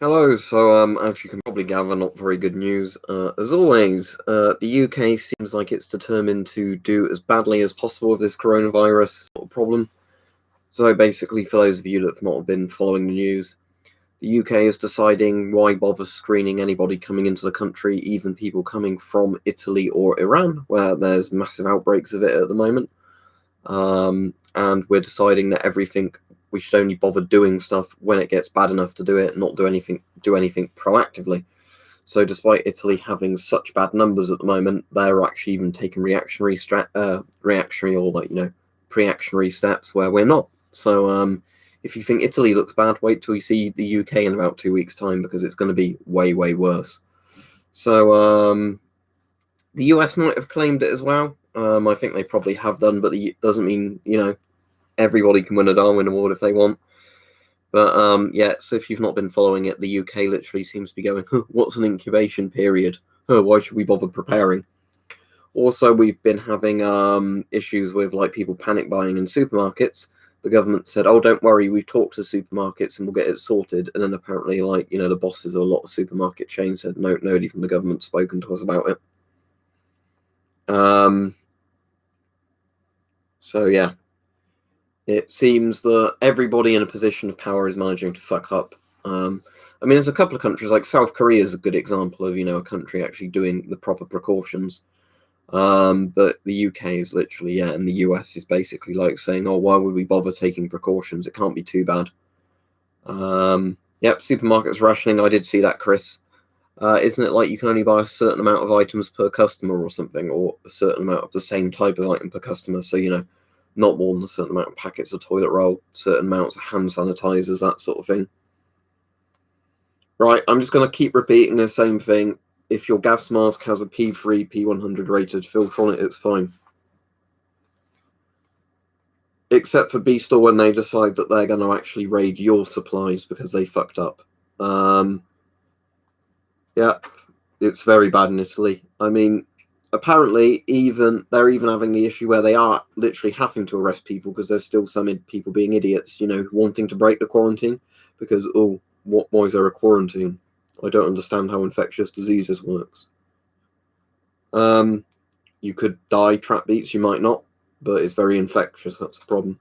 Hello. So, as you can probably gather, not very good news. As always, the UK seems like it's determined to do as badly as possible with this coronavirus problem. So, basically, for those of you that have not been following the news, the UK is deciding why bother screening anybody coming into the country, even people coming from Italy or Iran, where there's massive outbreaks of it at the moment. And we're deciding that we should only bother doing stuff when it gets bad enough to do it, not do anything proactively. So despite Italy having such bad numbers at the moment, they're actually even taking reactionary pre-actionary steps where we're not. So if you think Italy looks bad, wait till you see the UK in about 2 weeks' time, because it's going to be way, way worse. So the US might have claimed it as well. I think they probably have done, but it doesn't mean, everybody can win a Darwin Award if they want. But yeah, so if you've not been following it, the UK literally seems to be going, what's an incubation period? Why should we bother preparing? Also, we've been having issues with like people panic buying in supermarkets. The government said, oh, don't worry, we've talked to supermarkets and we'll get it sorted. And then apparently, the bosses of a lot of supermarket chains said, no, nobody from the government's spoken to us about it. So yeah, it seems that everybody in a position of power is managing to fuck up. There's a couple of countries, like South Korea is a good example of, a country actually doing the proper precautions. But the UK is literally, and the US is basically like saying, oh, why would we bother taking precautions? It can't be too bad. Yep, supermarkets rationing. I did see that, Chris. Isn't it like you can only buy a certain amount of items per customer or something, or a certain amount of the same type of item per customer? So, not more than a certain amount of packets of toilet roll, certain amounts of hand sanitizers, that sort of thing. Right, I'm just going to keep repeating the same thing. If your gas mask has a P3, P100 rated filter on it, it's fine. Except for B-Store when they decide that they're going to actually raid your supplies because they fucked up. Yeah, it's very bad in Italy. Apparently, they're even having the issue where they are literally having to arrest people because there's still some people being idiots, wanting to break the quarantine because, why is there a quarantine? I don't understand how infectious diseases works. You could die, trap beats, you might not, but it's very infectious, that's the problem.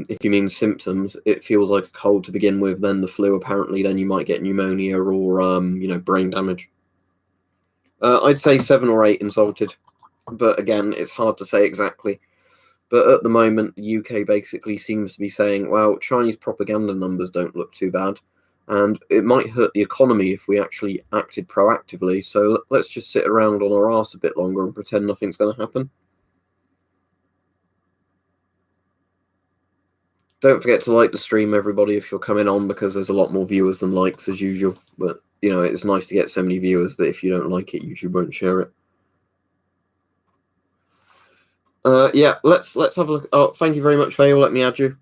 If you mean symptoms, it feels like a cold to begin with, then the flu apparently, then you might get pneumonia or, brain damage. I'd say 7 or 8 insulted, but again, it's hard to say exactly. But at the moment, the UK basically seems to be saying, well, Chinese propaganda numbers don't look too bad, and it might hurt the economy if we actually acted proactively, so let's just sit around on our arse a bit longer and pretend nothing's going to happen. Don't forget to like the stream, everybody, if you're coming on, because there's a lot more viewers than likes as usual. But, it's nice to get so many viewers, but if you don't like it, YouTube won't share it. Yeah, let's have a look. Oh, thank you very much, Vale. Let me add you.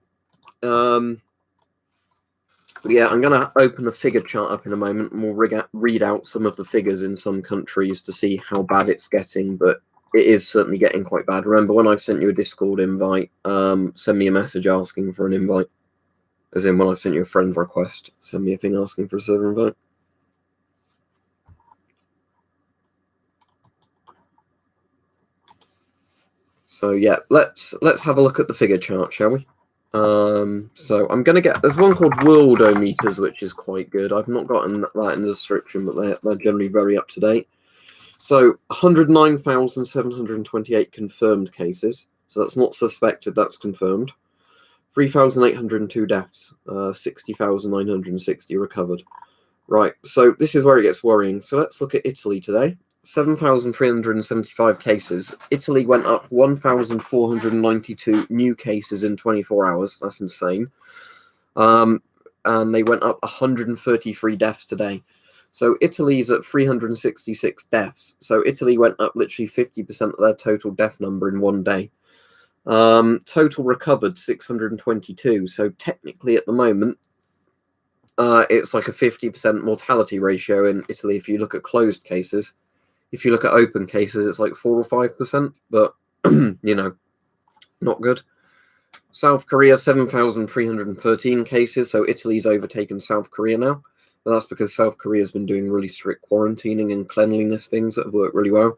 Yeah, I'm going to open a figure chart up in a moment, and we'll read out some of the figures in some countries to see how bad it's getting, but it is certainly getting quite bad. Remember, when I've sent you a Discord invite, send me a message asking for an invite. As in, when I've sent you a friend request, send me a thing asking for a server invite. So yeah, let's have a look at the figure chart, shall we? So I'm going to there's one called Worldometers, which is quite good. I've not gotten that in the description, but they're generally very up to date. So 109,728 confirmed cases. So that's not suspected, that's confirmed. 3,802 deaths, 60,960 recovered. Right, so this is where it gets worrying. So let's look at Italy today. 7,375 cases. Italy went up 1,492 new cases in 24 hours. That's insane. And they went up 133 deaths today. So Italy's at 366 deaths. So Italy went up literally 50% of their total death number in one day. Total recovered 622. So technically at the moment, it's like a 50% mortality ratio in Italy if you look at closed cases. If you look at open cases, it's like 4 or 5%, but, not good. South Korea, 7,313 cases, so Italy's overtaken South Korea now. But that's because South Korea's been doing really strict quarantining and cleanliness things that have worked really well.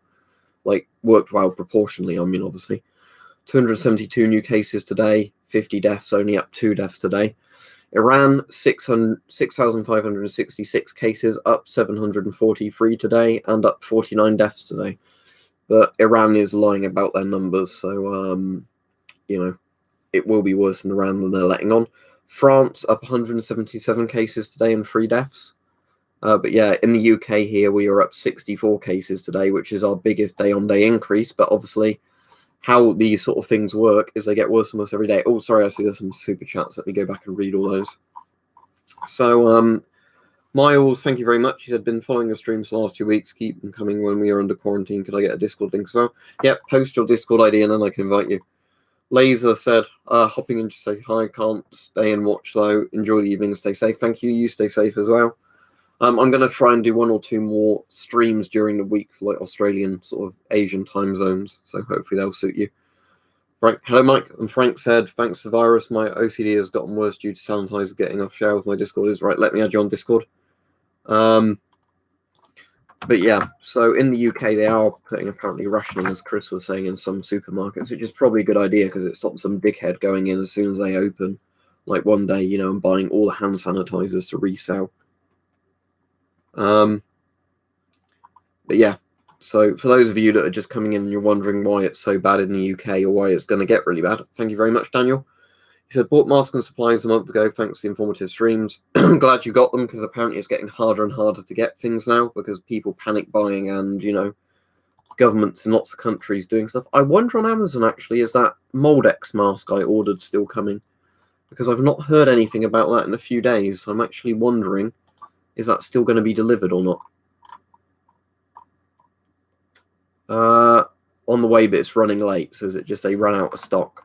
Like, worked well proportionally, I mean, obviously. 272 new cases today, 50 deaths, only up 2 deaths today. Iran, 6,566 cases, up 743 today, and up 49 deaths today. But Iran is lying about their numbers, so, it will be worse in Iran than they're letting on. France, up 177 cases today and 3 deaths. But yeah, in the UK here, we are up 64 cases today, which is our biggest day-on-day increase. But obviously, how these sort of things work is they get worse and worse every day. Oh, sorry, I see there's some super chats. Let me go back and read all those. So, Miles, thank you very much. He said, been following your streams the last 2 weeks. Keep them coming when we are under quarantine. Could I get a Discord link as well? Yep, post your Discord ID and then I can invite you. Laser said, hopping in to say hi. Can't stay and watch though. Enjoy the evening. Stay safe. Thank you. You stay safe as well. I'm going to try and do 1 or 2 more streams during the week for like Australian sort of Asian time zones. So hopefully they'll suit you. Right. Hello, Mike. And Frank said, thanks to virus, my OCD has gotten worse due to sanitizer getting off shelves. My Discord is right. Let me add you on Discord. But yeah, so in the UK, they are putting apparently rationing, as Chris was saying, in some supermarkets, which is probably a good idea because it stops some dickhead going in as soon as they open, like one day, and buying all the hand sanitizers to resell. But yeah, so for those of you that are just coming in and you're wondering why it's so bad in the UK or why it's going to get really bad, thank you very much, Daniel. He said, bought masks and supplies a month ago, thanks to the informative streams. I'm glad you got them, because apparently it's getting harder and harder to get things now, because people panic buying and, governments in lots of countries doing stuff. I wonder on Amazon, actually, is that Moldex mask I ordered still coming? Because I've not heard anything about that in a few days, so I'm actually wondering, is that still going to be delivered or not? On the way, but it's running late, so is it just they ran out of stock?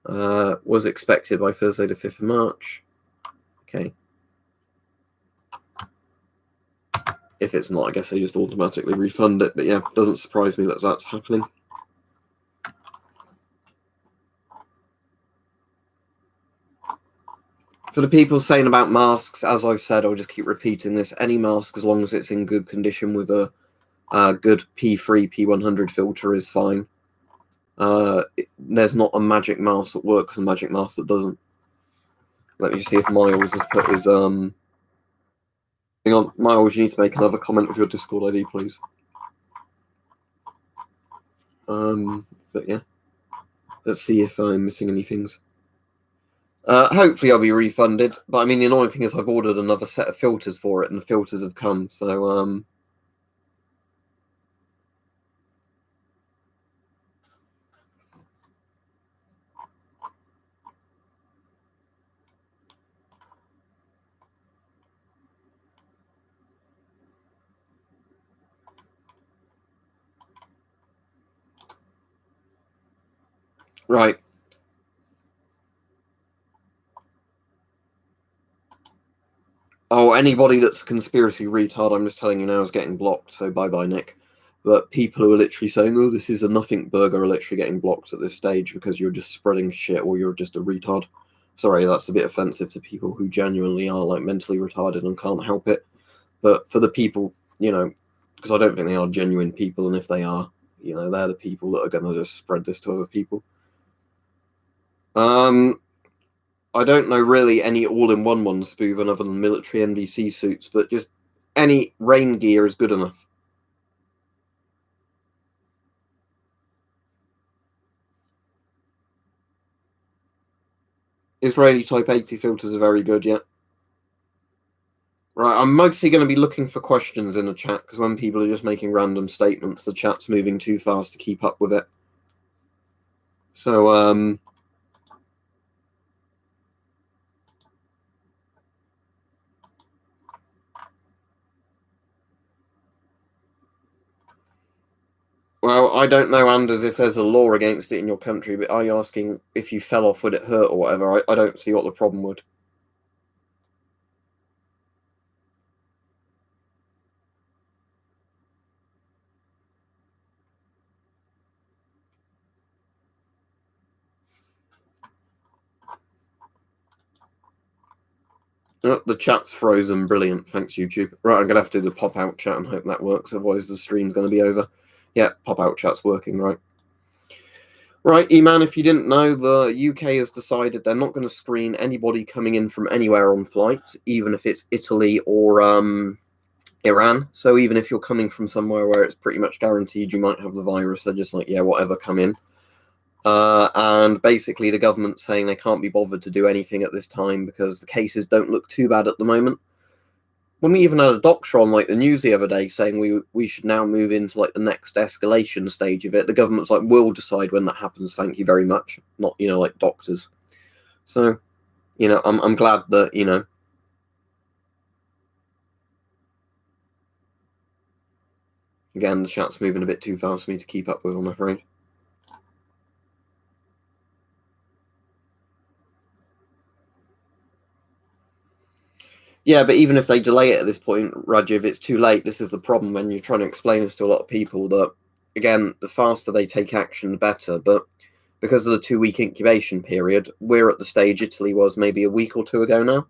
Was expected by Thursday the 5th of March. Okay. If it's not, I guess they just automatically refund it. But yeah, doesn't surprise me that that's happening. For the people saying about masks, as I've said, I'll just keep repeating this. Any mask, as long as it's in good condition with a good P3, P100 filter, is fine. There's not a magic mask that works and a magic mask that doesn't. Let me just see if Miles has put his hang on, Miles, you need to make another comment with your Discord ID, please. But yeah, let's see if I'm missing any things. Hopefully I'll be refunded, but I mean the annoying thing is I've ordered another set of filters for it and the filters have come, so right. Oh, anybody that's a conspiracy retard, I'm just telling you now, is getting blocked, so bye-bye, Nick. But people who are literally saying, oh, this is a nothing burger, are literally getting blocked at this stage because you're just spreading shit or you're just a retard. Sorry, that's a bit offensive to people who genuinely are, like, mentally retarded and can't help it. But for the people, because I don't think they are genuine people, and if they are, they're the people that are going to just spread this to other people. I don't know really any all-in-one ones, Spoon, other than military NBC suits, but just any rain gear is good enough. Israeli Type 80 filters are very good, yeah. Right, I'm mostly going to be looking for questions in the chat, because when people are just making random statements, the chat's moving too fast to keep up with it. So, well, I don't know, Anders, if there's a law against it in your country, but are you asking if you fell off, would it hurt or whatever? I don't see what the problem would. Oh, the chat's frozen. Brilliant. Thanks, YouTube. Right, I'm going to have to do the pop-out chat and hope that works. Otherwise, the stream's going to be over. Yeah, pop-out chat's working, right? Right, E-Man, if you didn't know, the UK has decided they're not going to screen anybody coming in from anywhere on flights, even if it's Italy or Iran. So even if you're coming from somewhere where it's pretty much guaranteed you might have the virus, they're just like, yeah, whatever, come in. And basically the government's saying they can't be bothered to do anything at this time because the cases don't look too bad at the moment. When we even had a doctor on like the news the other day saying we should now move into like the next escalation stage of it, the government's like, we'll decide when that happens, thank you very much. Not, like doctors. So, I'm glad that, again, the chat's moving a bit too fast for me to keep up with, I'm afraid. Yeah, but even if they delay it at this point, Rajiv, it's too late. This is the problem when you're trying to explain this to a lot of people that, again, the faster they take action, the better. But because of the 2-week incubation period, we're at the stage Italy was maybe a week or two ago now.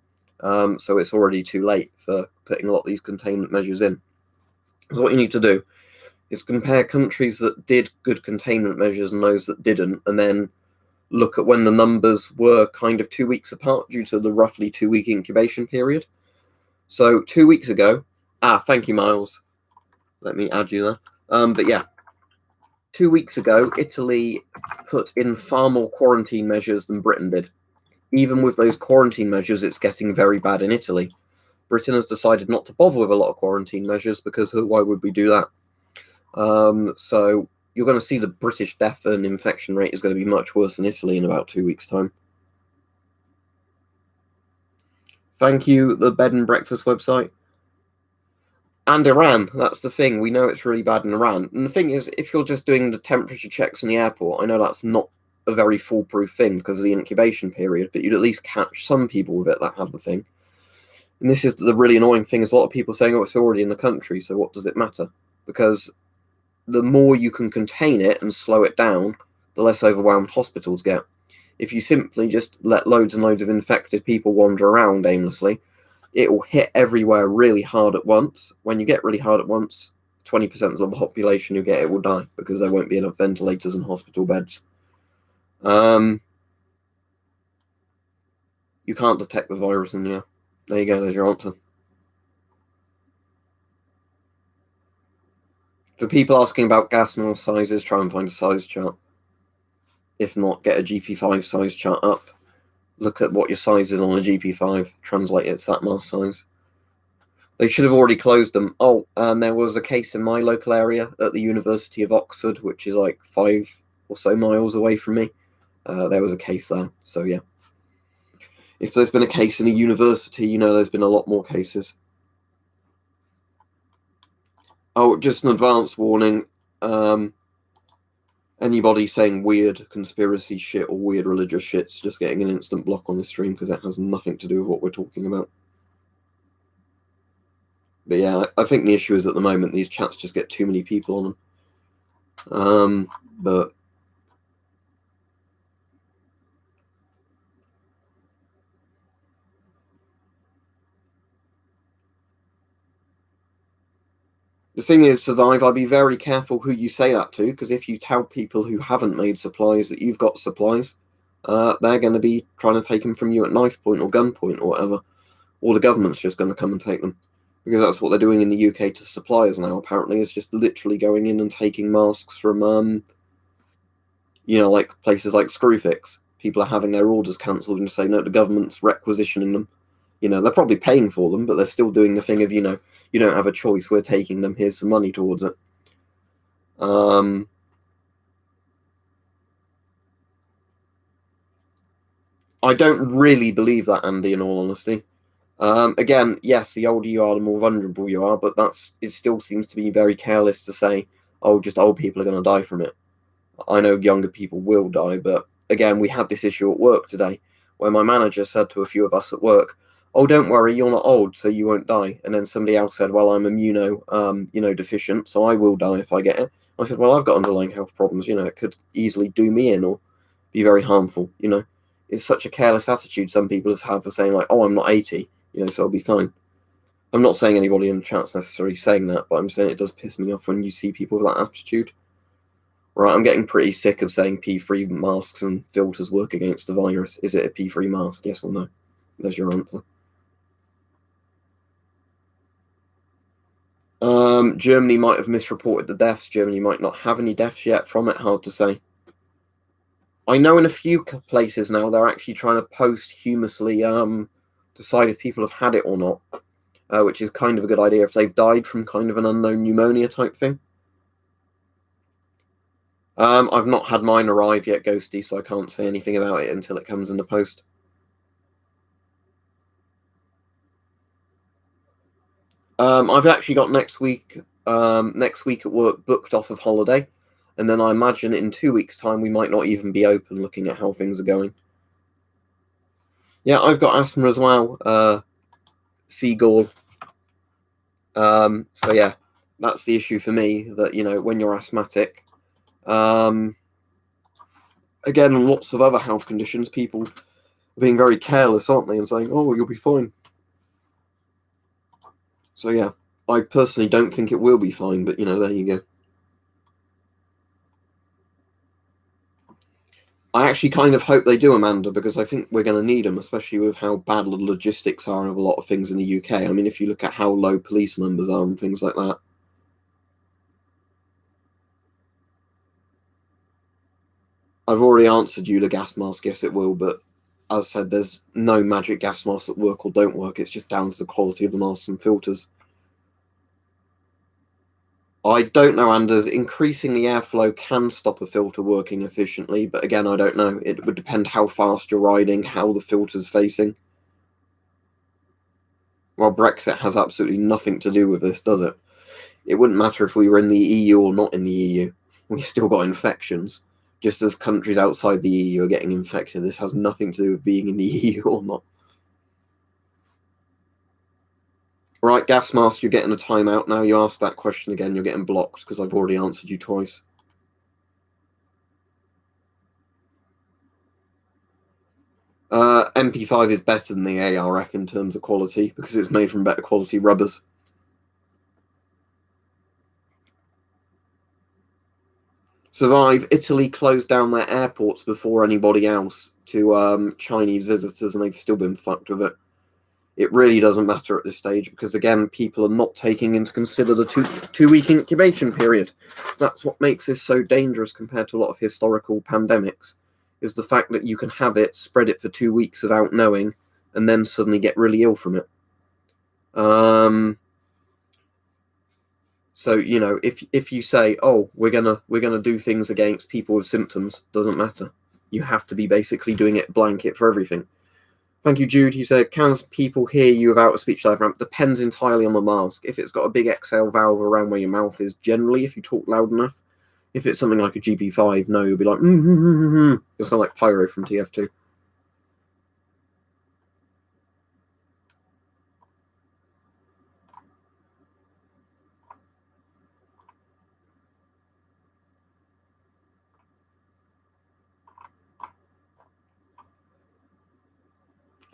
So it's already too late for putting a lot of these containment measures in. So what you need to do is compare countries that did good containment measures and those that didn't, and then look at when the numbers were kind of 2 weeks apart due to the roughly 2-week incubation period. So 2 weeks ago, thank you, Miles. Let me add you there. But yeah, 2 weeks ago, Italy put in far more quarantine measures than Britain did. Even with those quarantine measures, it's getting very bad in Italy. Britain has decided not to bother with a lot of quarantine measures because why would we do that? So you're going to see the British death and infection rate is going to be much worse than Italy in about 2 weeks' time. Thank you, the bed and breakfast website. And Iran, that's the thing. We know it's really bad in Iran. And the thing is, if you're just doing the temperature checks in the airport, I know that's not a very foolproof thing because of the incubation period, but you'd at least catch some people with it that have the thing. And this is the really annoying thing, is a lot of people saying, oh, it's already in the country, so what does it matter? Because the more you can contain it and slow it down, the less overwhelmed hospitals get. If you simply just let loads and loads of infected people wander around aimlessly, it will hit everywhere really hard at once. When you get really hard at once, 20% of the population who get it will die because there won't be enough ventilators and hospital beds. You can't detect the virus in the air. There you go, there's your answer. For people asking about gas mask sizes, try and find a size chart. If not, get a GP5 size chart up. Look at what your size is on a GP5, translate it to that mask size. They should have already closed them. Oh, and there was a case in my local area at the University of Oxford, which is like 5 or so miles away from me. There was a case there, so yeah. If there's been a case in a university, there's been a lot more cases. Oh, just an advance warning. Anybody saying weird conspiracy shit or weird religious shit's just getting an instant block on the stream because it has nothing to do with what we're talking about. But yeah, I think the issue is at the moment these chats just get too many people on them. But the thing is, Survive, I'd be very careful who you say that to, because if you tell people who haven't made supplies that you've got supplies, they're going to be trying to take them from you at knife point or gunpoint or whatever. Or the government's just going to come and take them. Because that's what they're doing in the UK to suppliers now, apparently, is just literally going in and taking masks from, like places like Screwfix. People are having their orders cancelled and say, no, the government's requisitioning them. They're probably paying for them, but they're still doing the thing of, you don't have a choice, we're taking them, here's some money towards it. I don't really believe that, Andy, in all honesty. Again, yes, the older you are, the more vulnerable you are, but it still seems to be very careless to say, oh, just old people are going to die from it. I know younger people will die, but again, we had this issue at work today where my manager said to a few of us at work, oh, don't worry, you're not old, so you won't die. And then somebody else said, well, I'm deficient, so I will die if I get it. I said, well, I've got underlying health problems, it could easily do me in or be very harmful, It's such a careless attitude some people have for saying like, oh, I'm not 80. so I'll be fine. I'm not saying anybody in the chat's necessarily saying that, but I'm saying it does piss me off when you see people with that attitude. Right, I'm getting pretty sick of saying P3 masks and filters work against the virus. Is it a P3 mask? Yes or no? There's your answer. Germany might have misreported the deaths. Germany might not have any deaths yet from it. Hard to say. I know in a few places now they're actually trying to posthumously decide if people have had it or not, which is kind of a good idea if they've died from kind of an unknown pneumonia type thing. I've not had mine arrive yet, Ghosty, so I can't say anything about it until it comes in the post. I've actually got next week at work booked off of holiday, and then I imagine in 2 weeks' time we might not even be open, looking at how things are going. Yeah, I've got asthma as well, Seagull. So yeah, that's the issue for me, that, when you're asthmatic, again, lots of other health conditions, people are being very careless, aren't they, and saying, oh, you'll be fine. So yeah, I personally don't think it will be fine, but there you go. I actually kind of hope they do, Amanda, because I think we're going to need them, especially with how bad the logistics are of a lot of things in the UK. I mean, if you look at how low police numbers are and things like that. I've already answered you, the gas mask, yes it will, but as I said, there's no magic gas masks that work or don't work. It's just down to the quality of the masks and filters. I don't know, Anders. Increasing the airflow can stop a filter working efficiently, but again, I don't know. It would depend how fast you're riding, how the filter's facing. Well, Brexit has absolutely nothing to do with this, does it? It wouldn't matter if we were in the EU or not in the EU. We still got infections. Just as countries outside the EU are getting infected, this has nothing to do with being in the EU or not. Right, gas mask, you're getting a timeout now. You asked that question again, you're getting blocked because I've already answered you twice. MP5 is better than the ARF in terms of quality because it's made from better quality rubbers. Survive. Italy closed down their airports before anybody else to Chinese visitors, and they've still been fucked with it. It really doesn't matter at this stage because, again, people are not taking into consider the two-week incubation period. That's what makes this so dangerous compared to a lot of historical pandemics, is the fact that you can have it, spread it for 2 weeks without knowing, and then suddenly get really ill from it. So, if you say, oh, we're gonna do things against people with symptoms, doesn't matter. You have to be basically doing it blanket for everything. Thank you, Jude. He said, can people hear you without a speech diaphragm? Depends entirely on the mask. If it's got a big exhale valve around where your mouth is, generally, if you talk loud enough. If it's something like a GP5, no, you'll be like, You'll sound like Pyro from TF2.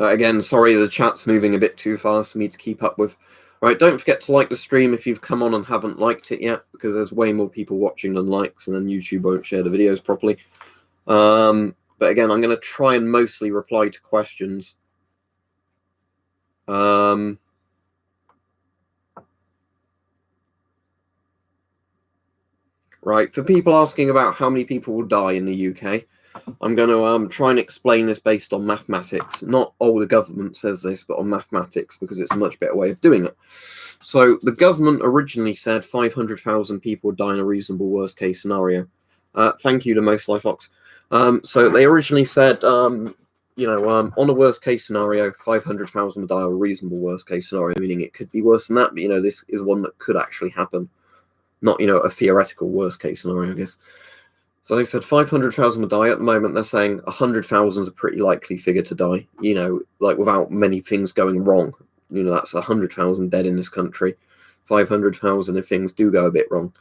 Again, sorry, the chat's moving a bit too fast for me to keep up with. Right, don't forget to like the stream if you've come on and haven't liked it yet, because there's way more people watching than likes, and then YouTube won't share the videos properly. But again, I'm going to try and mostly reply to questions. Right, for people asking about how many people will die in the UK, I'm going to try and explain this based on mathematics. Not the government says this, but on mathematics, because it's a much better way of doing it. So the government originally said 500,000 people would die in a reasonable worst-case scenario. Thank you to Most Life Fox. So they originally said, on a worst-case scenario, 500,000 would die, a reasonable worst-case scenario, meaning it could be worse than that, but, this is one that could actually happen. Not, a theoretical worst-case scenario, I guess. So they said 500,000 would die. At the moment, they're saying 100,000 is a pretty likely figure to die, without many things going wrong. That's 100,000 dead in this country. 500,000 if things do go a bit wrong.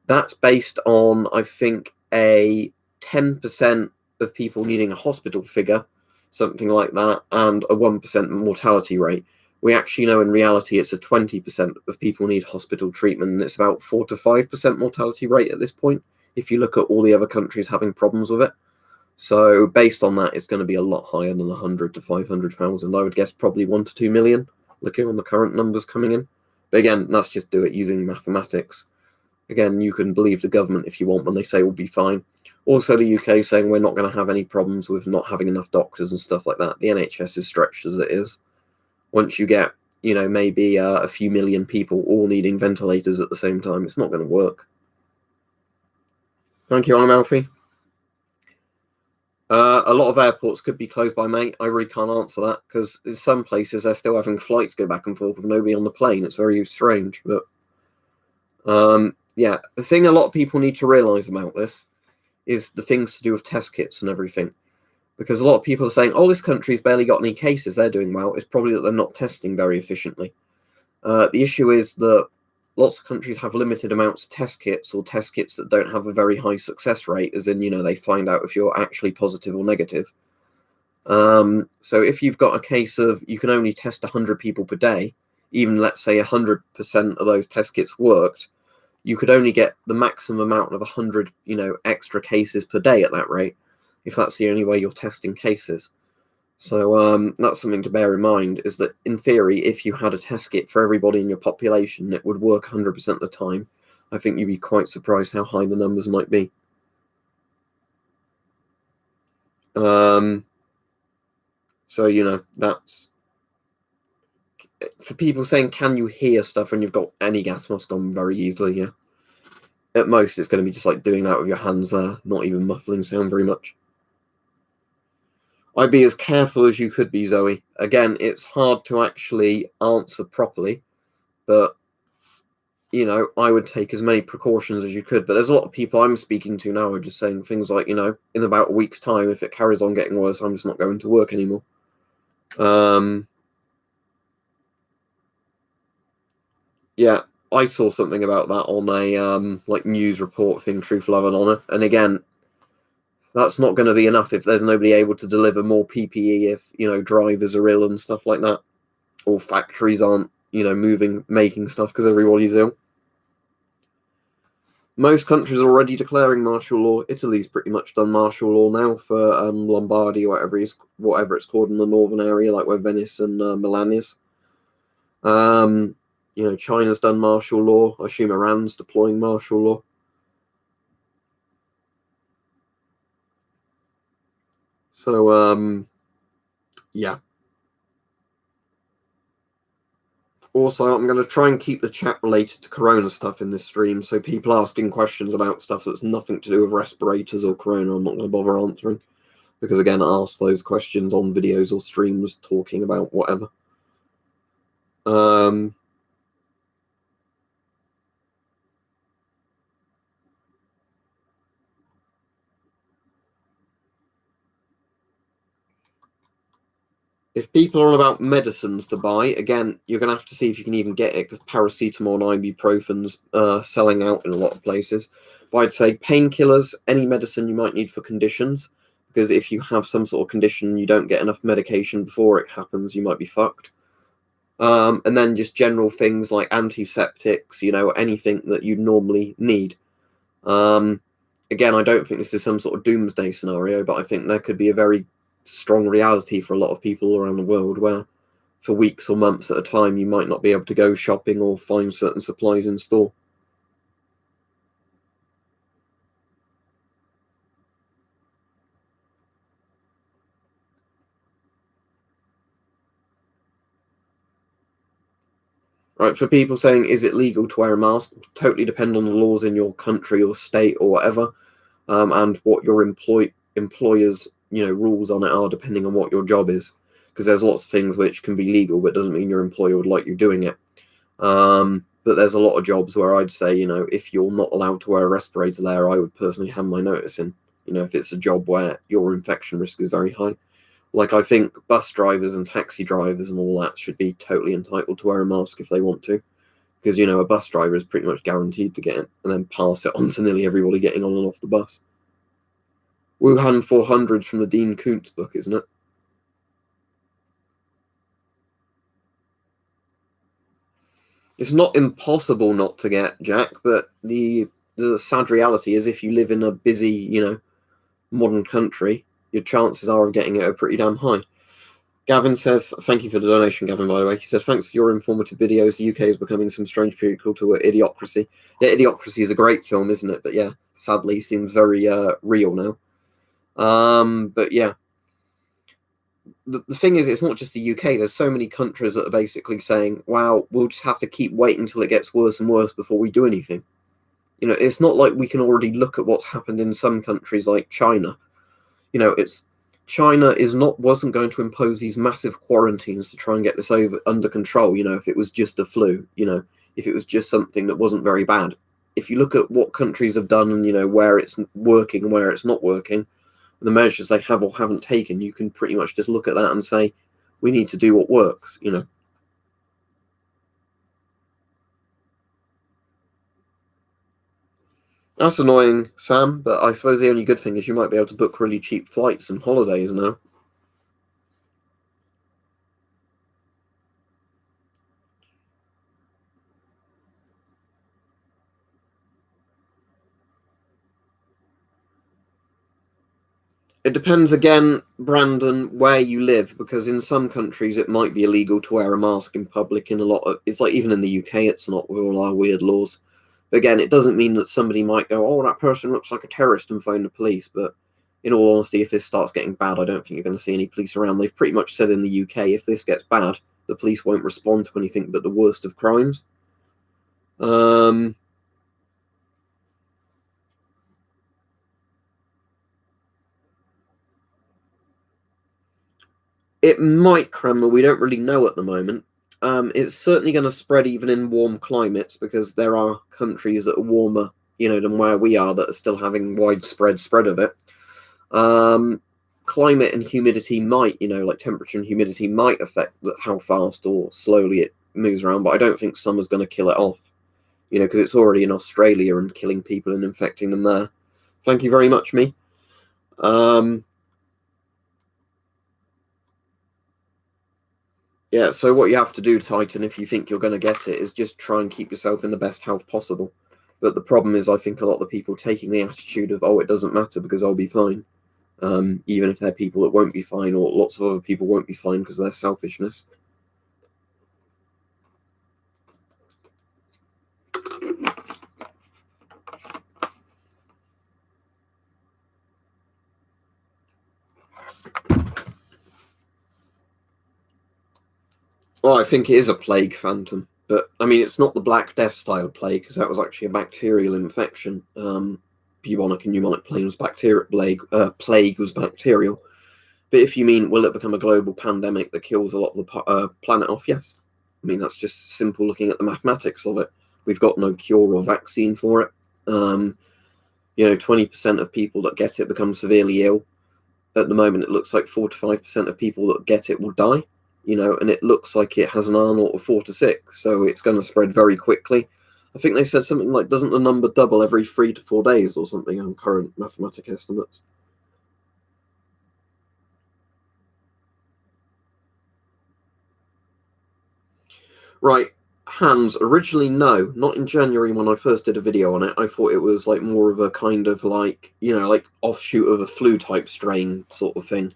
That's based on, I think, a 10% of people needing a hospital figure, something like that, and a 1% mortality rate. we actually know in reality it's a 20% of people need hospital treatment, and it's about 4 to 5% mortality rate at this point, if you look at all the other countries having problems with it. So based on that, it's going to be a lot higher than 100 to 500,000. I would guess probably 1 to 2 million, looking on the current numbers coming in. But again, let's just do it using mathematics. Again, you can believe the government if you want when they say we'll be fine. Also, the UK saying we're not going to have any problems with not having enough doctors and stuff like that. The NHS is stretched as it is. Once you get, maybe a few million people all needing ventilators at the same time, it's not going to work. Thank you, Alfie. A lot of airports could be closed by May. I really can't answer that, because in some places they're still having flights go back and forth with nobody on the plane. It's very strange. But yeah, the thing a lot of people need to realise about this is the things to do with test kits and everything. Because a lot of people are saying, oh, this country's barely got any cases, they're doing well. It's probably that they're not testing very efficiently. The issue is that lots of countries have limited amounts of test kits, or test kits that don't have a very high success rate, as in, they find out if you're actually positive or negative. So if you've got a case of you can only test 100 people per day, even let's say 100% of those test kits worked, you could only get the maximum amount of 100, extra cases per day at that rate, if that's the only way you're testing cases. So that's something to bear in mind, is that in theory, if you had a test kit for everybody in your population, it would work 100% of the time. I think you'd be quite surprised how high the numbers might be. So, that's... For people saying, can you hear stuff when you've got any gas mask on? Very easily, yeah. At most, it's going to be just like doing that with your hands there, not even muffling sound very much. I'd be as careful as you could be, Zoe. Again, it's hard to actually answer properly, but, I would take as many precautions as you could. But there's a lot of people I'm speaking to now are just saying things like, in about a week's time, if it carries on getting worse, I'm just not going to work anymore. Yeah, I saw something about that on a news report thing, Truth, Love and Honor. And again, that's not going to be enough if there's nobody able to deliver more PPE, if, drivers are ill and stuff like that, or factories aren't, making stuff because everybody's ill. Most countries are already declaring martial law. Italy's pretty much done martial law now for Lombardy, or whatever it's called in the northern area, like where Venice and Milan is. China's done martial law. I assume Iran's deploying martial law. So, yeah. Also, I'm going to try and keep the chat related to corona stuff in this stream, so people asking questions about stuff that's nothing to do with respirators or corona, I'm not going to bother answering. Because, again, I ask those questions on videos or streams talking about whatever. If people are on about medicines to buy, again, you're going to have to see if you can even get it, because paracetamol and ibuprofen's selling out in a lot of places. But I'd say painkillers, any medicine you might need for conditions, because if you have some sort of condition, you don't get enough medication before it happens, you might be fucked. And then just general things like antiseptics, anything that you normally need. Again, I don't think this is some sort of doomsday scenario, but I think there could be a very strong reality for a lot of people around the world where for weeks or months at a time you might not be able to go shopping or find certain supplies in store. Right, for people saying, is it legal to wear a mask? Totally depend on the laws in your country or state or whatever, and what your employer's rules on it are, depending on what your job is. Because there's lots of things which can be legal, but doesn't mean your employer would like you doing it. But there's a lot of jobs where I'd say, if you're not allowed to wear a respirator there, I would personally hand my notice in. If it's a job where your infection risk is very high. Like, I think bus drivers and taxi drivers and all that should be totally entitled to wear a mask if they want to. Because, a bus driver is pretty much guaranteed to get it and then pass it on to nearly everybody getting on and off the bus. Wuhan 400 from the Dean Koontz book, isn't it? It's not impossible not to get, Jack, but the sad reality is if you live in a busy, modern country, your chances are of getting it are pretty damn high. Gavin says, thank you for the donation, Gavin, by the way. He says, thanks for your informative videos. The UK is becoming some strange prequel to Idiocracy. Yeah, Idiocracy is a great film, isn't it? But yeah, sadly, seems very real now. But yeah, the thing is, it's not just the UK. There's so many countries that are basically saying, wow, we'll just have to keep waiting until it gets worse and worse before we do anything. It's not like we can already look at what's happened in some countries like China. China wasn't going to impose these massive quarantines to try and get this under control. If it was just a flu, if it was just something that wasn't very bad. If you look at what countries have done and where it's working and where it's not working, the measures they have or haven't taken, you can pretty much just look at that and say, we need to do what works. That's annoying, Sam, but I suppose the only good thing is you might be able to book really cheap flights and holidays now. It depends again, Brandon, where you live, because in some countries it might be illegal to wear a mask in public. It's like even in the UK, it's not with all our weird laws. But again, it doesn't mean that somebody might go, oh, that person looks like a terrorist and phone the police. But in all honesty, if this starts getting bad, I don't think you're going to see any police around. They've pretty much said in the UK, if this gets bad, the police won't respond to anything but the worst of crimes. It might, Cranmer. We don't really know at the moment. It's certainly going to spread even in warm climates because there are countries that are warmer, than where we are that are still having widespread spread of it. Climate and humidity might, like temperature and humidity might affect how fast or slowly it moves around, but I don't think summer's going to kill it off, because it's already in Australia and killing people and infecting them there. Thank you very much, me. Yeah, so what you have to do, Titan, if you think you're going to get it, is just try and keep yourself in the best health possible. But the problem is, I think a lot of the people taking the attitude of, oh, it doesn't matter because I'll be fine, even if they're people that won't be fine, or lots of other people won't be fine because of their selfishness. Well, I think it is a plague phantom, but I mean, it's not the Black Death style plague because that was actually a bacterial infection. Bubonic and pneumonic plague was plague was bacterial. But if you mean, will it become a global pandemic that kills a lot of the planet off? Yes. I mean, that's just simple looking at the mathematics of it. We've got no cure or vaccine for it. 20% of people that get it become severely ill. At the moment, it looks like 4 to 5% of people that get it will die. And it looks like it has an R naught of 4 to 6, so it's going to spread very quickly. I think they said something like, doesn't the number double every 3 to 4 days or something on current mathematic estimates? Right, Hans, originally no, not in January when I first did a video on it. I thought it was like more of a kind of like offshoot of a flu type strain sort of thing.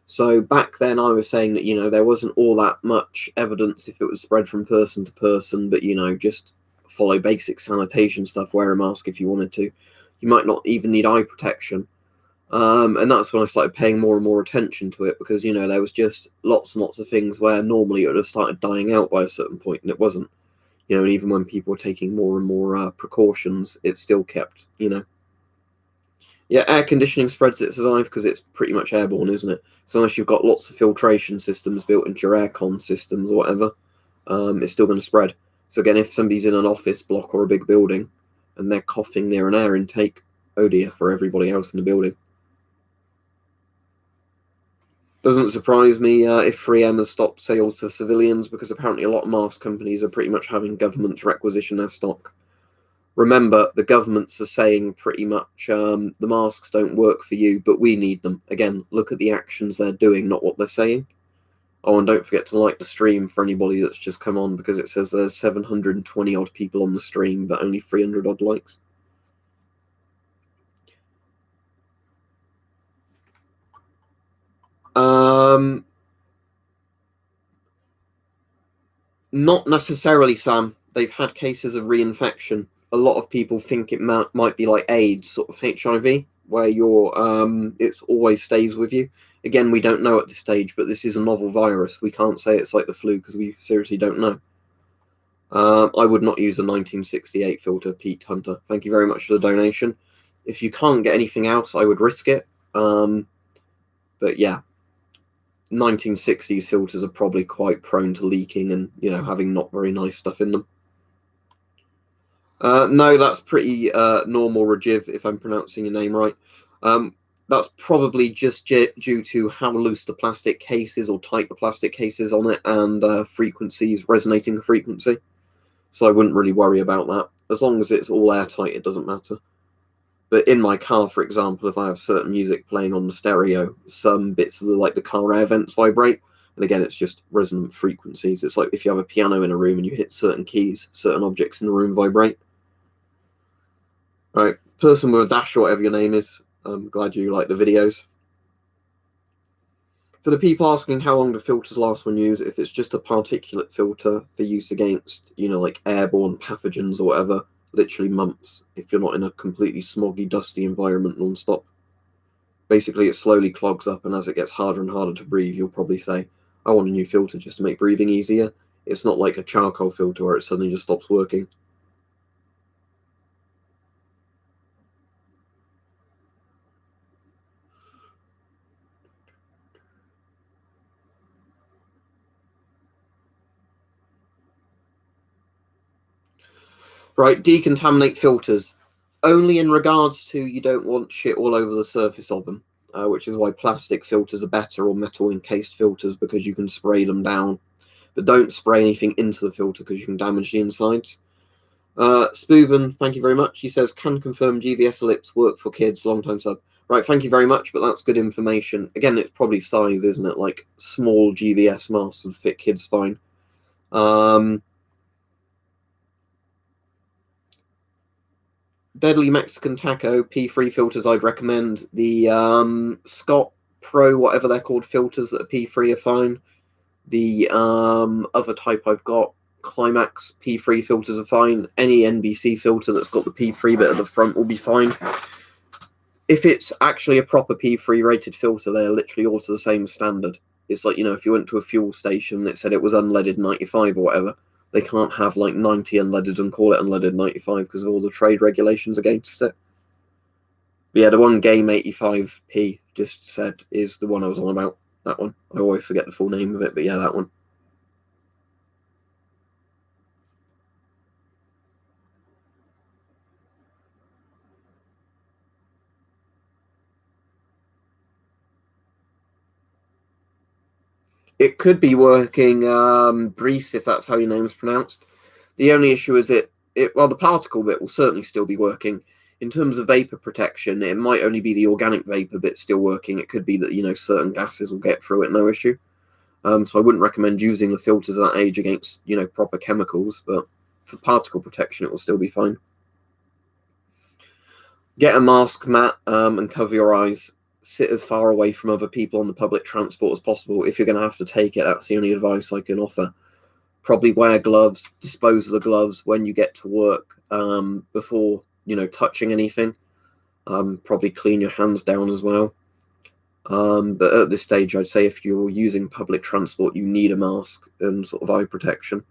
So back then I was saying that, there wasn't all that much evidence if it was spread from person to person, but, just follow basic sanitation stuff, wear a mask if you wanted to. You might not even need eye protection. And that's when I started paying more and more attention to it because, there was just lots and lots of things where normally it would have started dying out by a certain point and it wasn't. And even when people were taking more and more precautions, it still kept, Yeah, air conditioning spreads it survive because it's pretty much airborne, isn't it? So unless you've got lots of filtration systems built into your aircon systems or whatever, it's still going to spread. So again, if somebody's in an office block or a big building and they're coughing near an air intake, oh dear for everybody else in the building. Doesn't surprise me if 3M has stopped sales to civilians because apparently a lot of mask companies are pretty much having governments requisition their stock. Remember, the governments are saying pretty much the masks don't work for you, but we need them. Again, look at the actions they're doing, not what they're saying. Oh, and don't forget to like the stream for anybody that's just come on, because it says there's 720 odd people on the stream, but only 300 odd likes. Not necessarily, Sam. They've had cases of reinfection. A lot of people think it might be like AIDS, sort of HIV, where it always stays with you. Again, we don't know at this stage, but this is a novel virus. We can't say it's like the flu because we seriously don't know. I would not use a 1968 filter, Pete Hunter. Thank you very much for the donation. If you can't get anything else, I would risk it. But yeah, 1960s filters are probably quite prone to leaking and, having not very nice stuff in them. No, that's pretty normal, Rajiv, if I'm pronouncing your name right. That's probably just due to how loose the plastic case is, or tight the plastic case is on it, and frequencies, resonating frequency. So I wouldn't really worry about that. As long as it's all airtight, it doesn't matter. But in my car, for example, if I have certain music playing on the stereo, some bits of the car air vents vibrate. And again, it's just resonant frequencies. It's like if you have a piano in a room and you hit certain keys, certain objects in the room vibrate. Right, person with a dash or whatever your name is, I'm glad you like the videos. For the people asking how long the filters last when used, if it's just a particulate filter for use against, like airborne pathogens or whatever, literally months, if you're not in a completely smoggy, dusty environment non-stop. Basically, it slowly clogs up, and as it gets harder and harder to breathe, you'll probably say, I want a new filter just to make breathing easier. It's not like a charcoal filter where it suddenly just stops working. Right, decontaminate filters. Only in regards to you don't want shit all over the surface of them, which is why plastic filters are better, or metal encased filters, because you can spray them down. But don't spray anything into the filter because you can damage the insides. Spooven, thank you very much. He says, can confirm GVS ellipse work for kids, long time sub. Right, thank you very much, but that's good information. Again, it's probably size, isn't it? Like small GVS masks would fit kids fine. Deadly Mexican Taco P3 filters I'd recommend. The Scott Pro, whatever they're called, filters that are P3 are fine. The other type I've got, Climax P3 filters are fine. Any NBC filter that's got the P3 bit at the front will be fine. If it's actually a proper P3 rated filter, they're literally all to the same standard. It's like, if you went to a fuel station and it said it was unleaded 95 or whatever, they can't have like 90 unleaded and call it unleaded 95 because of all the trade regulations against it. But yeah, the one Game 85p just said is the one I was on about. That one. I always forget the full name of it, but yeah, that one. It could be working, Brees, if that's how your name's pronounced. The only issue is well, the particle bit will certainly still be working. In terms of vapor protection, it might only be the organic vapor bit still working. It could be that, certain gases will get through it, no issue. So I wouldn't recommend using the filters at that age against, proper chemicals, but for particle protection, it will still be fine. Get a mask, Matt, and cover your eyes. Sit as far away from other people on the public transport as possible. If you're going to have to take it, that's the only advice I can offer. Probably wear gloves, dispose of the gloves when you get to work, before, touching anything. Probably clean your hands down as well. But at this stage, I'd say if you're using public transport, you need a mask and sort of eye protection.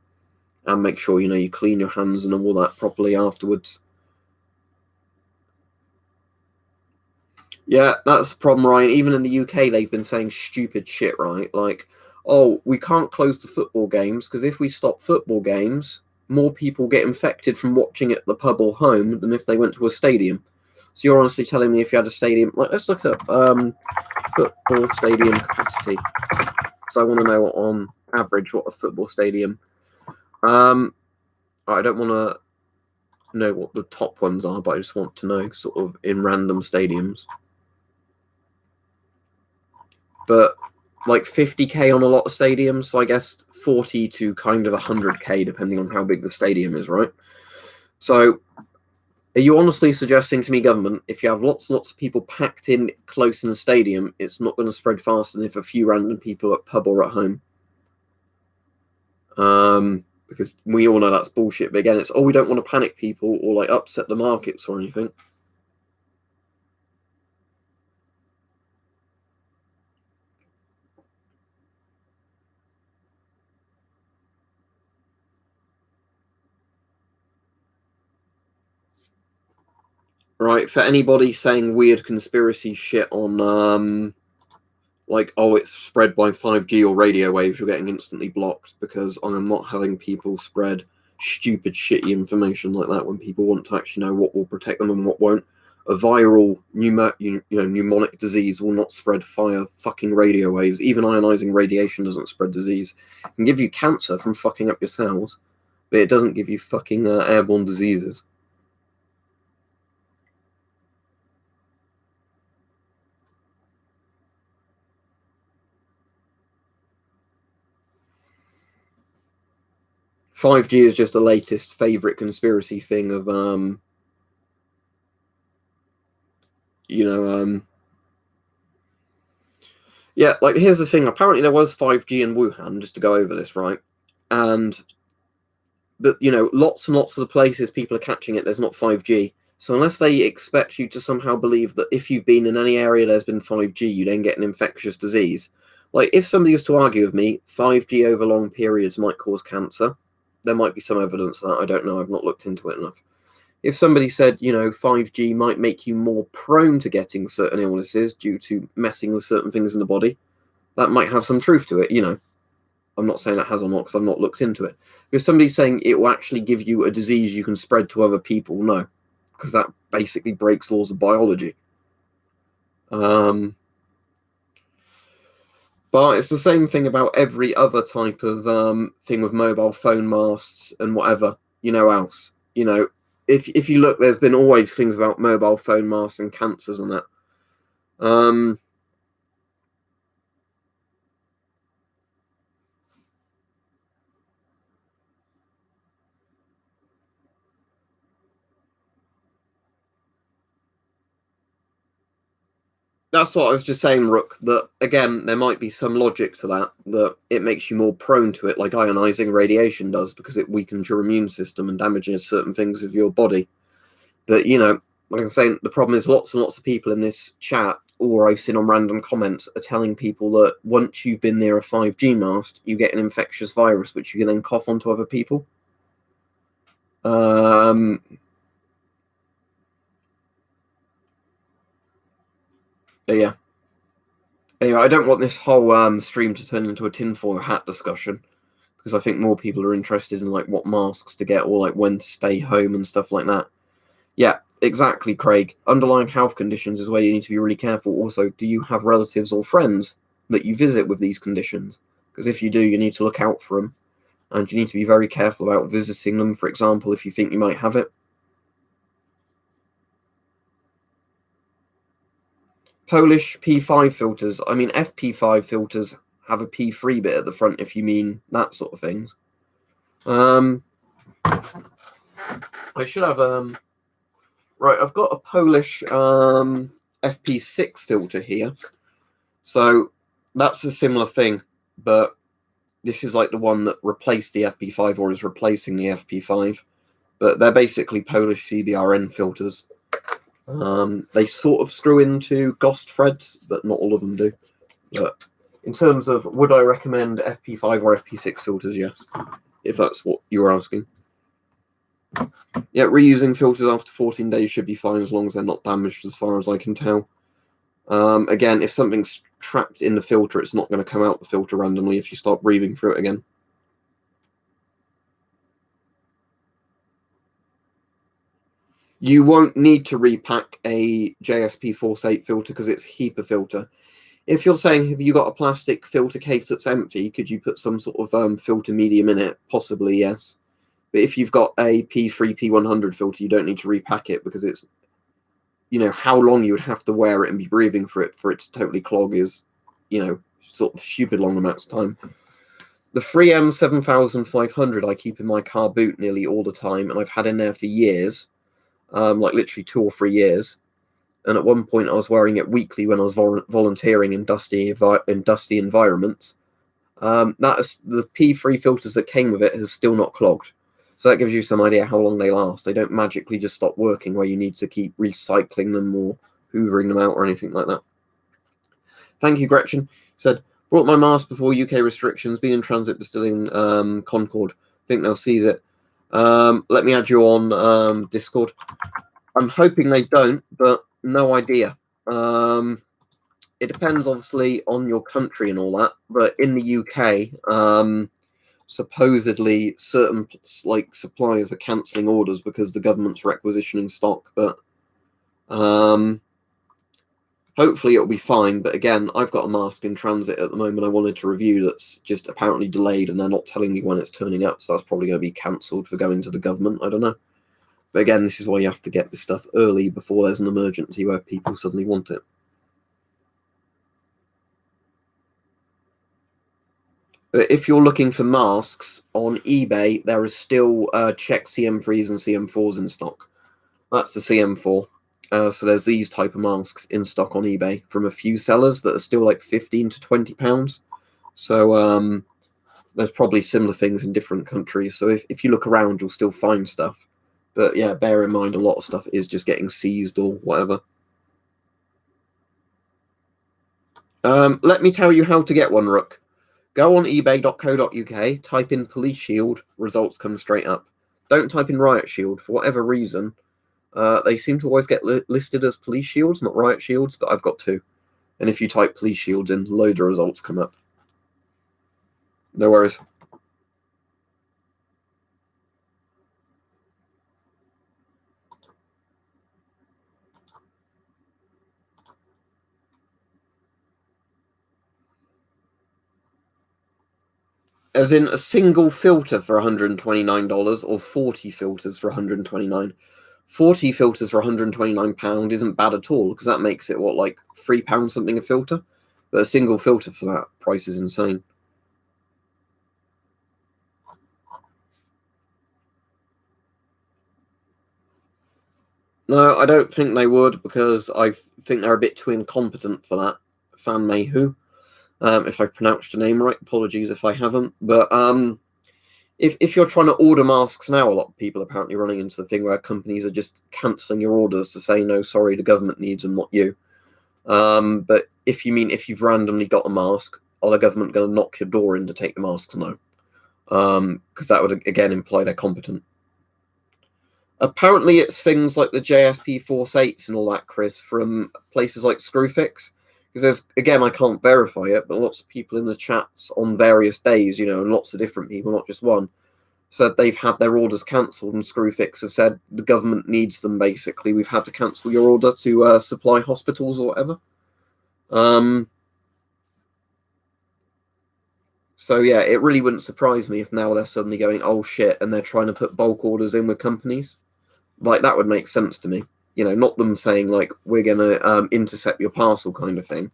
And make sure, you clean your hands and all that properly afterwards. Yeah, that's the problem, Ryan. Even in the UK, they've been saying stupid shit, right? Like, oh, we can't close the football games because if we stop football games, more people get infected from watching at the pub or home than if they went to a stadium. So you're honestly telling me if you had a stadium, like, let's look up football stadium capacity. So I want to know on average what a football stadium. I don't want to know what the top ones are, but I just want to know sort of in random stadiums. But like 50k on a lot of stadiums, so I guess 40 to kind of 100k depending on how big the stadium is, right? So are you honestly suggesting to me, government, if you have lots and lots of people packed in close in the stadium, it's not going to spread faster than if a few random people at pub or at home? Because we all know that's bullshit. But again, it's, we don't want to panic people or like upset the markets or anything. Right, for anybody saying weird conspiracy shit on like, oh, it's spread by 5G or radio waves, you're getting instantly blocked, because I'm not having people spread stupid, shitty information like that when people want to actually know what will protect them and what won't. A viral pneumonic disease will not spread via fucking radio waves. Even ionizing radiation doesn't spread disease. It can give you cancer from fucking up your cells, but it doesn't give you fucking airborne diseases. "5G is just the latest favorite conspiracy thing of yeah, like, here's the thing. Apparently there was 5G in Wuhan, just to go over this, right? And but lots and lots of the places people are catching it, there's not 5G. So unless they expect you to somehow believe that if you've been in any area there's been 5G, you then get an infectious disease. Like, if somebody was to argue with me 5G over long periods might cause cancer, there might be some evidence of that. I don't know. I've not looked into it enough. If somebody said, 5G might make you more prone to getting certain illnesses due to messing with certain things in the body, that might have some truth to it, I'm not saying it has or not because I've not looked into it. If somebody's saying it will actually give you a disease you can spread to other people, no, because that basically breaks laws of biology. But it's the same thing about every other type of thing with mobile phone masts and whatever, else. If you look, there's been always things about mobile phone masts and cancers and that. That's what I was just saying, Rook, that, again, there might be some logic to that it makes you more prone to it, like ionizing radiation does, because it weakens your immune system and damages certain things of your body. But, like I'm saying, the problem is lots and lots of people in this chat, or I've seen on random comments, are telling people that once you've been near a 5G mast, you get an infectious virus, which you can then cough onto other people. But yeah. Anyway, I don't want this whole stream to turn into a tinfoil hat discussion, because I think more people are interested in like what masks to get or like when to stay home and stuff like that. Yeah, exactly, Craig. Underlying health conditions is where you need to be really careful. Also, do you have relatives or friends that you visit with these conditions? Because if you do, you need to look out for them, and you need to be very careful about visiting them, for example, if you think you might have it. Polish P5 filters. I mean, FP5 filters have a P3 bit at the front, if you mean that sort of things. I should have right, I've got a Polish FP6 filter here. So that's a similar thing, but this is like the one that replaced the FP5 or is replacing the FP5. But they're basically Polish CBRN filters. They sort of screw into GOST threads, but not all of them do. But in terms of would I recommend FP5 or FP6 filters, yes, if that's what you were asking. Yeah, reusing filters after 14 days should be fine as long as they're not damaged, as far as I can tell. Again, if something's trapped in the filter, it's not going to come out the filter randomly if you start breathing through it again. You won't need to repack a JSP Force 8 filter because it's a HEPA filter. If you're saying, have you got a plastic filter case that's empty, could you put some sort of filter medium in it? Possibly, yes. But if you've got a P3, P100 filter, you don't need to repack it because it's, how long you would have to wear it and be breathing for it to totally clog is, sort of stupid long amounts of time. The 3M 7500 I keep in my car boot nearly all the time, and I've had in there for years, like literally 2 or 3 years. And at one point I was wearing it weekly when I was volunteering in dusty environments. That is, the P3 filters that came with it has still not clogged. So that gives you some idea how long they last. They don't magically just stop working where you need to keep recycling them or hoovering them out or anything like that. Thank you, Gretchen. Said, brought my mask before UK restrictions, been in transit but still in Concord. Think they'll seize it. Let me add you on Discord. I'm hoping they don't, but no idea. It depends, obviously, on your country and all that. But in the UK, supposedly certain suppliers are cancelling orders because the government's requisitioning stock. But hopefully it'll be fine. But again, I've got a mask in transit at the moment I wanted to review that's just apparently delayed, and they're not telling me when it's turning up. So that's probably going to be cancelled for going to the government. I don't know. But again, this is why you have to get this stuff early before there's an emergency where people suddenly want it. But if you're looking for masks on eBay, there is still Czech CM3s and CM4s in stock. That's the CM4. So there's these type of masks in stock on eBay from a few sellers that are still like £15 to £20. So there's probably similar things in different countries. So if you look around, you'll still find stuff. But yeah, bear in mind a lot of stuff is just getting seized or whatever. Let me tell you how to get one, Rook. Go on ebay.co.uk, type in police shield, results come straight up. Don't type in riot shield. For whatever reason, they seem to always get listed as police shields, not riot shields, but I've got 2. And if you type police shields in, loads of results come up. No worries. As in a single filter for $129 or 40 filters for $129. 40 filters for £129 isn't bad at all, because that makes it, what, like £3 something a filter? But a single filter for that price is insane. No, I don't think they would, because I think they're a bit too incompetent for that. Fan Mei Hu. If I pronounced your name right, apologies if I haven't. But if you're trying to order masks now, a lot of people are apparently running into the thing where companies are just cancelling your orders to say, no, sorry, the government needs them, not you. But if you've randomly got a mask, are the government going to knock your door in to take the masks? No. Because that would, again, imply they're competent. Apparently it's things like the JSP Force 8s and all that, Chris, from places like Screwfix. Because there's, again, I can't verify it, but lots of people in the chats on various days, and lots of different people, not just one, said they've had their orders cancelled, and Screwfix have said the government needs them, basically. We've had to cancel your order to supply hospitals or whatever. So, yeah, it really wouldn't surprise me if now they're suddenly going, oh, shit, and they're trying to put bulk orders in with companies. Like, that would make sense to me. Not them saying, like, we're going to intercept your parcel kind of thing.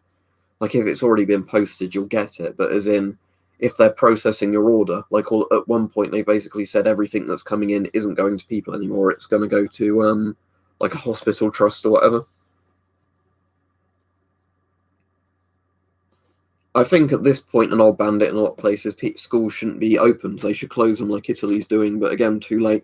Like, if it's already been posted, you'll get it. But as in, if they're processing your order, like at one point they basically said everything that's coming in isn't going to people anymore. It's going to go to, like, a hospital trust or whatever. I think at this point, and I'll ban it in a lot of places, schools shouldn't be opened. They should close them like Italy's doing. But again, too late.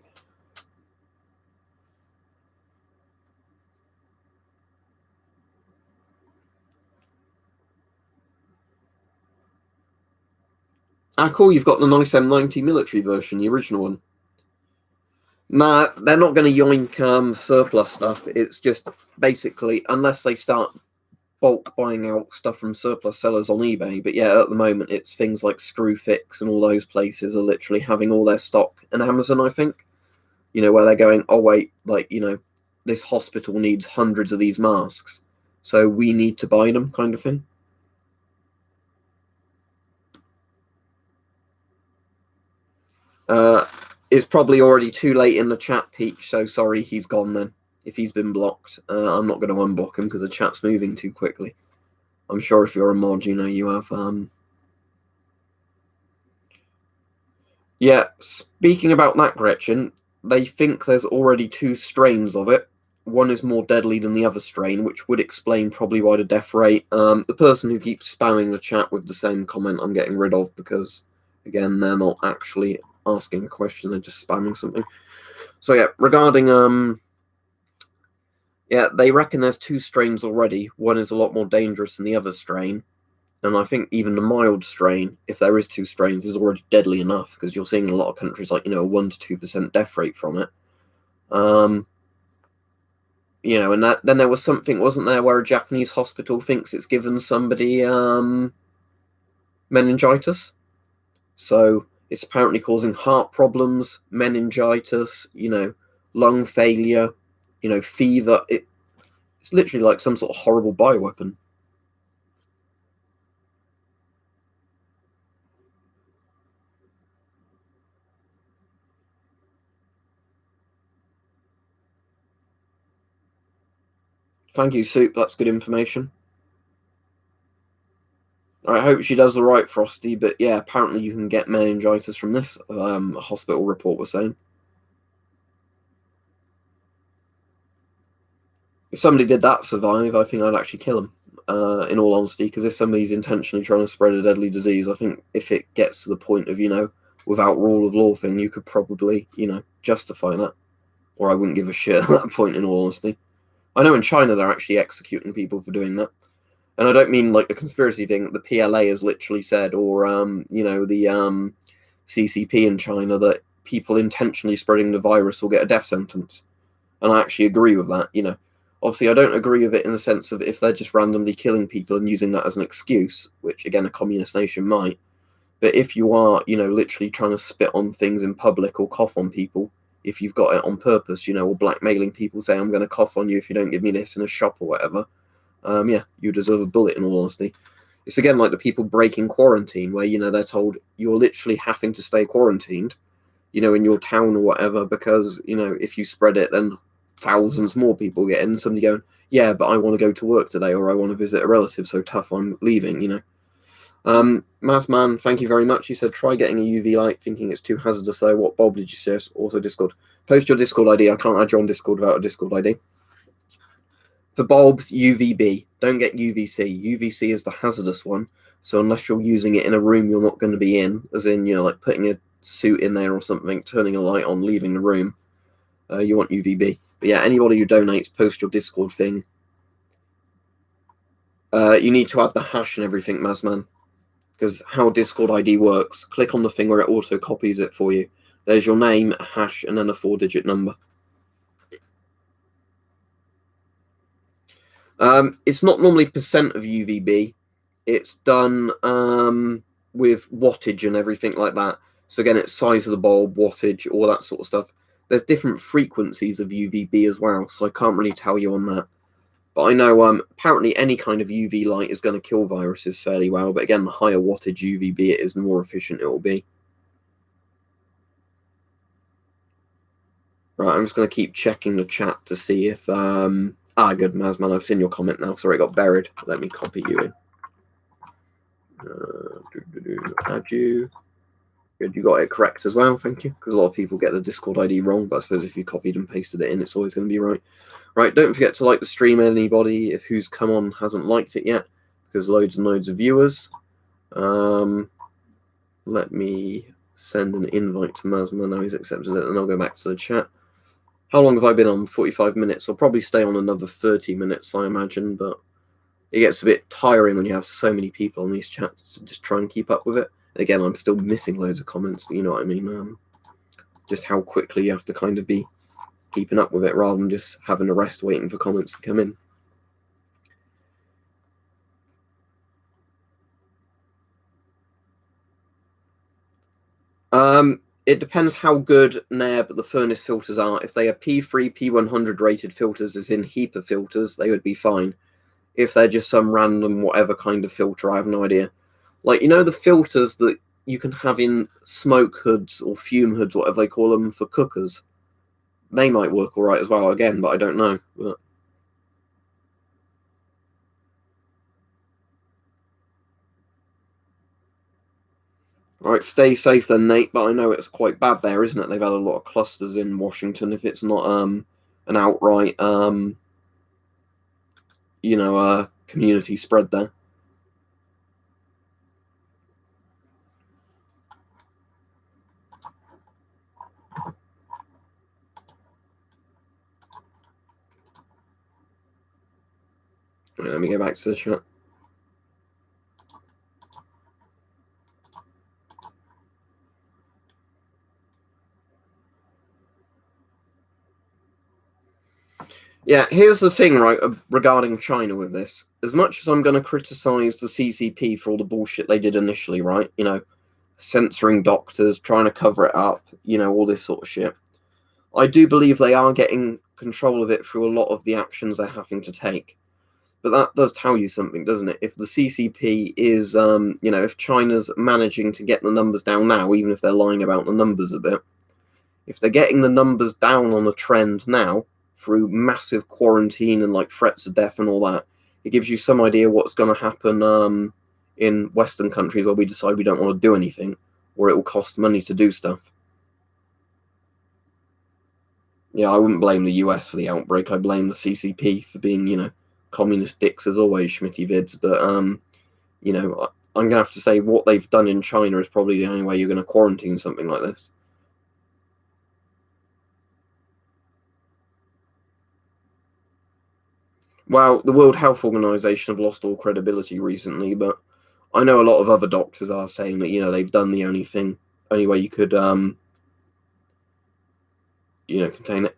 Ah, cool, you've got the nice M90 military version, the original one. Nah, they're not going to yoink surplus stuff. It's just basically, unless they start bulk buying out stuff from surplus sellers on eBay. But yeah, at the moment, it's things like Screwfix and all those places are literally having all their stock. And Amazon, I think, where they're going, oh, wait, like, this hospital needs hundreds of these masks, so we need to buy them kind of thing. It's probably already too late in the chat, Peach, so sorry, he's gone then. If he's been blocked, I'm not going to unblock him because the chat's moving too quickly. I'm sure if you're a mod, you know you have. Yeah, speaking about that, Gretchen, they think there's already 2 strains of it. One is more deadly than the other strain, which would explain probably why the death rate. The person who keeps spamming the chat with the same comment I'm getting rid of, because, again, they're not actually asking a question, they're just spamming something. So yeah, regarding yeah, they reckon there's 2 strains already. One is a lot more dangerous than the other strain. And I think even the mild strain, if there is 2 strains, is already deadly enough, because you're seeing in a lot of countries like, a 1 to 2% death rate from it. And then there was something, wasn't there, where a Japanese hospital thinks it's given somebody meningitis. So it's apparently causing heart problems, meningitis, lung failure, fever. It's literally like some sort of horrible bioweapon. Thank you, Soup. That's good information. I hope she does the right, Frosty. But yeah, apparently you can get meningitis from this. A hospital report was saying. If somebody did that survive, I think I'd actually kill them. In all honesty, because if somebody's intentionally trying to spread a deadly disease, I think if it gets to the point of without rule of law thing, you could probably justify that. Or I wouldn't give a shit at that point. In all honesty, I know in China they're actually executing people for doing that. And I don't mean like the conspiracy thing that the PLA has literally said, or the CCP in China, that people intentionally spreading the virus will get a death sentence. And I actually agree with that. Obviously I don't agree with it in the sense of if they're just randomly killing people and using that as an excuse, which again a communist nation might. But if you are, literally trying to spit on things in public or cough on people, if you've got it on purpose, or blackmailing people, saying I'm going to cough on you if you don't give me this in a shop or whatever. Yeah, you deserve a bullet, in all honesty. It's again like the people breaking quarantine, where they're told you're literally having to stay quarantined, in your town or whatever, because if you spread it, then thousands more people get in. Somebody going, yeah, but I want to go to work today, or I want to visit a relative, so tough, I'm leaving. Mazman, thank you very much. He said try getting a UV light, thinking it's too hazardous though. What bulb did you say? Also Discord. Post your Discord ID. I can't add you on Discord without a Discord ID. For bulbs, UVB. Don't get UVC. UVC is the hazardous one. So unless you're using it in a room you're not going to be in, as in, like putting a suit in there or something, turning a light on, leaving the room, you want UVB. But yeah, anybody who donates, post your Discord thing. You need to add the hash and everything, Mazman. Because how Discord ID works, click on the thing where it auto copies it for you. There's your name, a hash, and then a 4-digit number. It's not normally percent of UVB. It's done with wattage and everything like that. So again, it's size of the bulb, wattage, all that sort of stuff. There's different frequencies of UVB as well, so I can't really tell you on that. But I know apparently any kind of UV light is going to kill viruses fairly well. But again, the higher wattage UVB it is, the more efficient it will be. Right, I'm just going to keep checking the chat to see if... good, Mazman, I've seen your comment now. Sorry, it got buried. Let me copy you in. Add you. Good, you got it correct as well, thank you. Because a lot of people get the Discord ID wrong, but I suppose if you copied and pasted it in, it's always going to be right. Right, don't forget to like the stream, anybody if who's come on hasn't liked it yet, because loads and loads of viewers. Let me send an invite to Mazma. Now he's accepted it, and I'll go back to the chat. How long have I been on? 45 minutes. I'll probably stay on another 30 minutes, I imagine, but it gets a bit tiring when you have so many people on these chats to just try and keep up with it. And again, I'm still missing loads of comments, but you know what I mean. Just how quickly you have to kind of be keeping up with it rather than just having a rest waiting for comments to come in. It depends how good NAB the furnace filters are. If they are P3, P100 rated filters, as in HEPA filters, they would be fine. If they're just some random whatever kind of filter, I have no idea. Like, the filters that you can have in smoke hoods or fume hoods, whatever they call them, for cookers. They might work all right as well, again, but I don't know. But Right, stay safe then, Nate. But I know it's quite bad there, isn't it? They've had a lot of clusters in Washington. If it's not an outright community spread there. Right, let me go back to the chat. Yeah, here's the thing, right, regarding China with this. As much as I'm going to criticize the CCP for all the bullshit they did initially, right, censoring doctors, trying to cover it up, all this sort of shit, I do believe they are getting control of it through a lot of the actions they're having to take. But that does tell you something, doesn't it? If the CCP is, if China's managing to get the numbers down now, even if they're lying about the numbers a bit, if they're getting the numbers down on a trend now, through massive quarantine and like threats of death and all that, it gives you some idea what's going to happen in Western countries where we decide we don't want to do anything, or it will cost money to do stuff. Yeah, I wouldn't blame the US for the outbreak. I blame the CCP for being, communist dicks as always, Schmitty vids. But I'm going to have to say what they've done in China is probably the only way you're going to quarantine something like this. Well, the World Health Organization have lost all credibility recently, but I know a lot of other doctors are saying that, they've done the only way you could, contain it.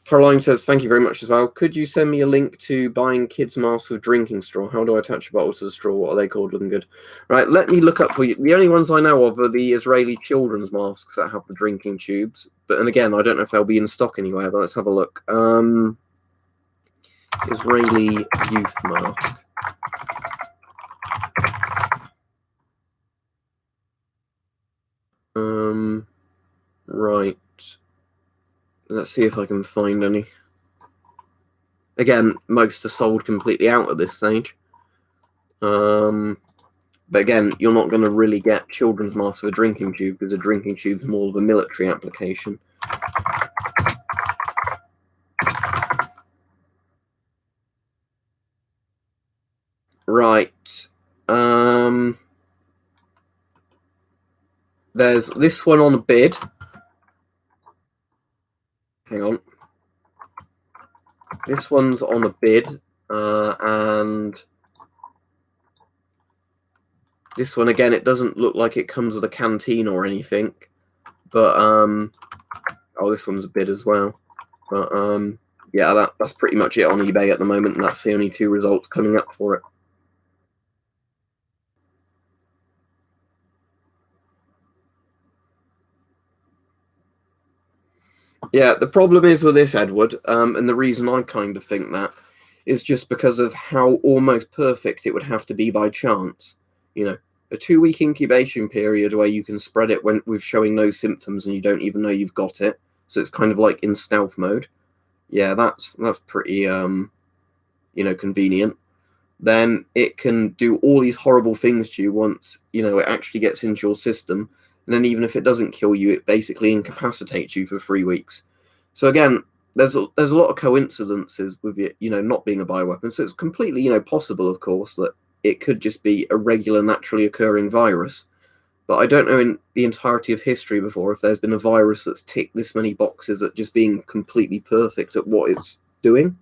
Caroline says, thank you very much as well. Could you send me a link to buying kids' masks with drinking straw? How do I attach a bottle to the straw? What are they called? Looking good. Right, let me look up for you. The only ones I know of are the Israeli children's masks that have the drinking tubes. And again, I don't know if they'll be in stock anywhere, but let's have a look. Israeli youth mask. Right. Let's see if I can find any. Again, most are sold completely out at this stage. But again, you're not going to really get children's masks with a drinking tube, because a drinking tube is more of a military application. Right. There's this one on a bid. Hang on. This one's on a bid, and this one, again, it doesn't look like it comes with a canteen or anything, but, this one's a bid as well, but, yeah, that's pretty much it on eBay at the moment, and that's the only two results coming up for it. Yeah, the problem is with this, Edward, and the reason I kind of think that is just because of how almost perfect it would have to be by chance. A 2-week incubation period where you can spread it with showing no symptoms and you don't even know you've got it. So it's kind of like in stealth mode. Yeah, that's pretty convenient. Then it can do all these horrible things to you once it actually gets into your system. And then even if it doesn't kill you, it basically incapacitates you for 3 weeks. So again, there's a lot of coincidences with it, not being a bioweapon. So it's completely, possible, of course, that it could just be a regular, naturally occurring virus. But I don't know in the entirety of history before if there's been a virus that's ticked this many boxes at just being completely perfect at what it's doing.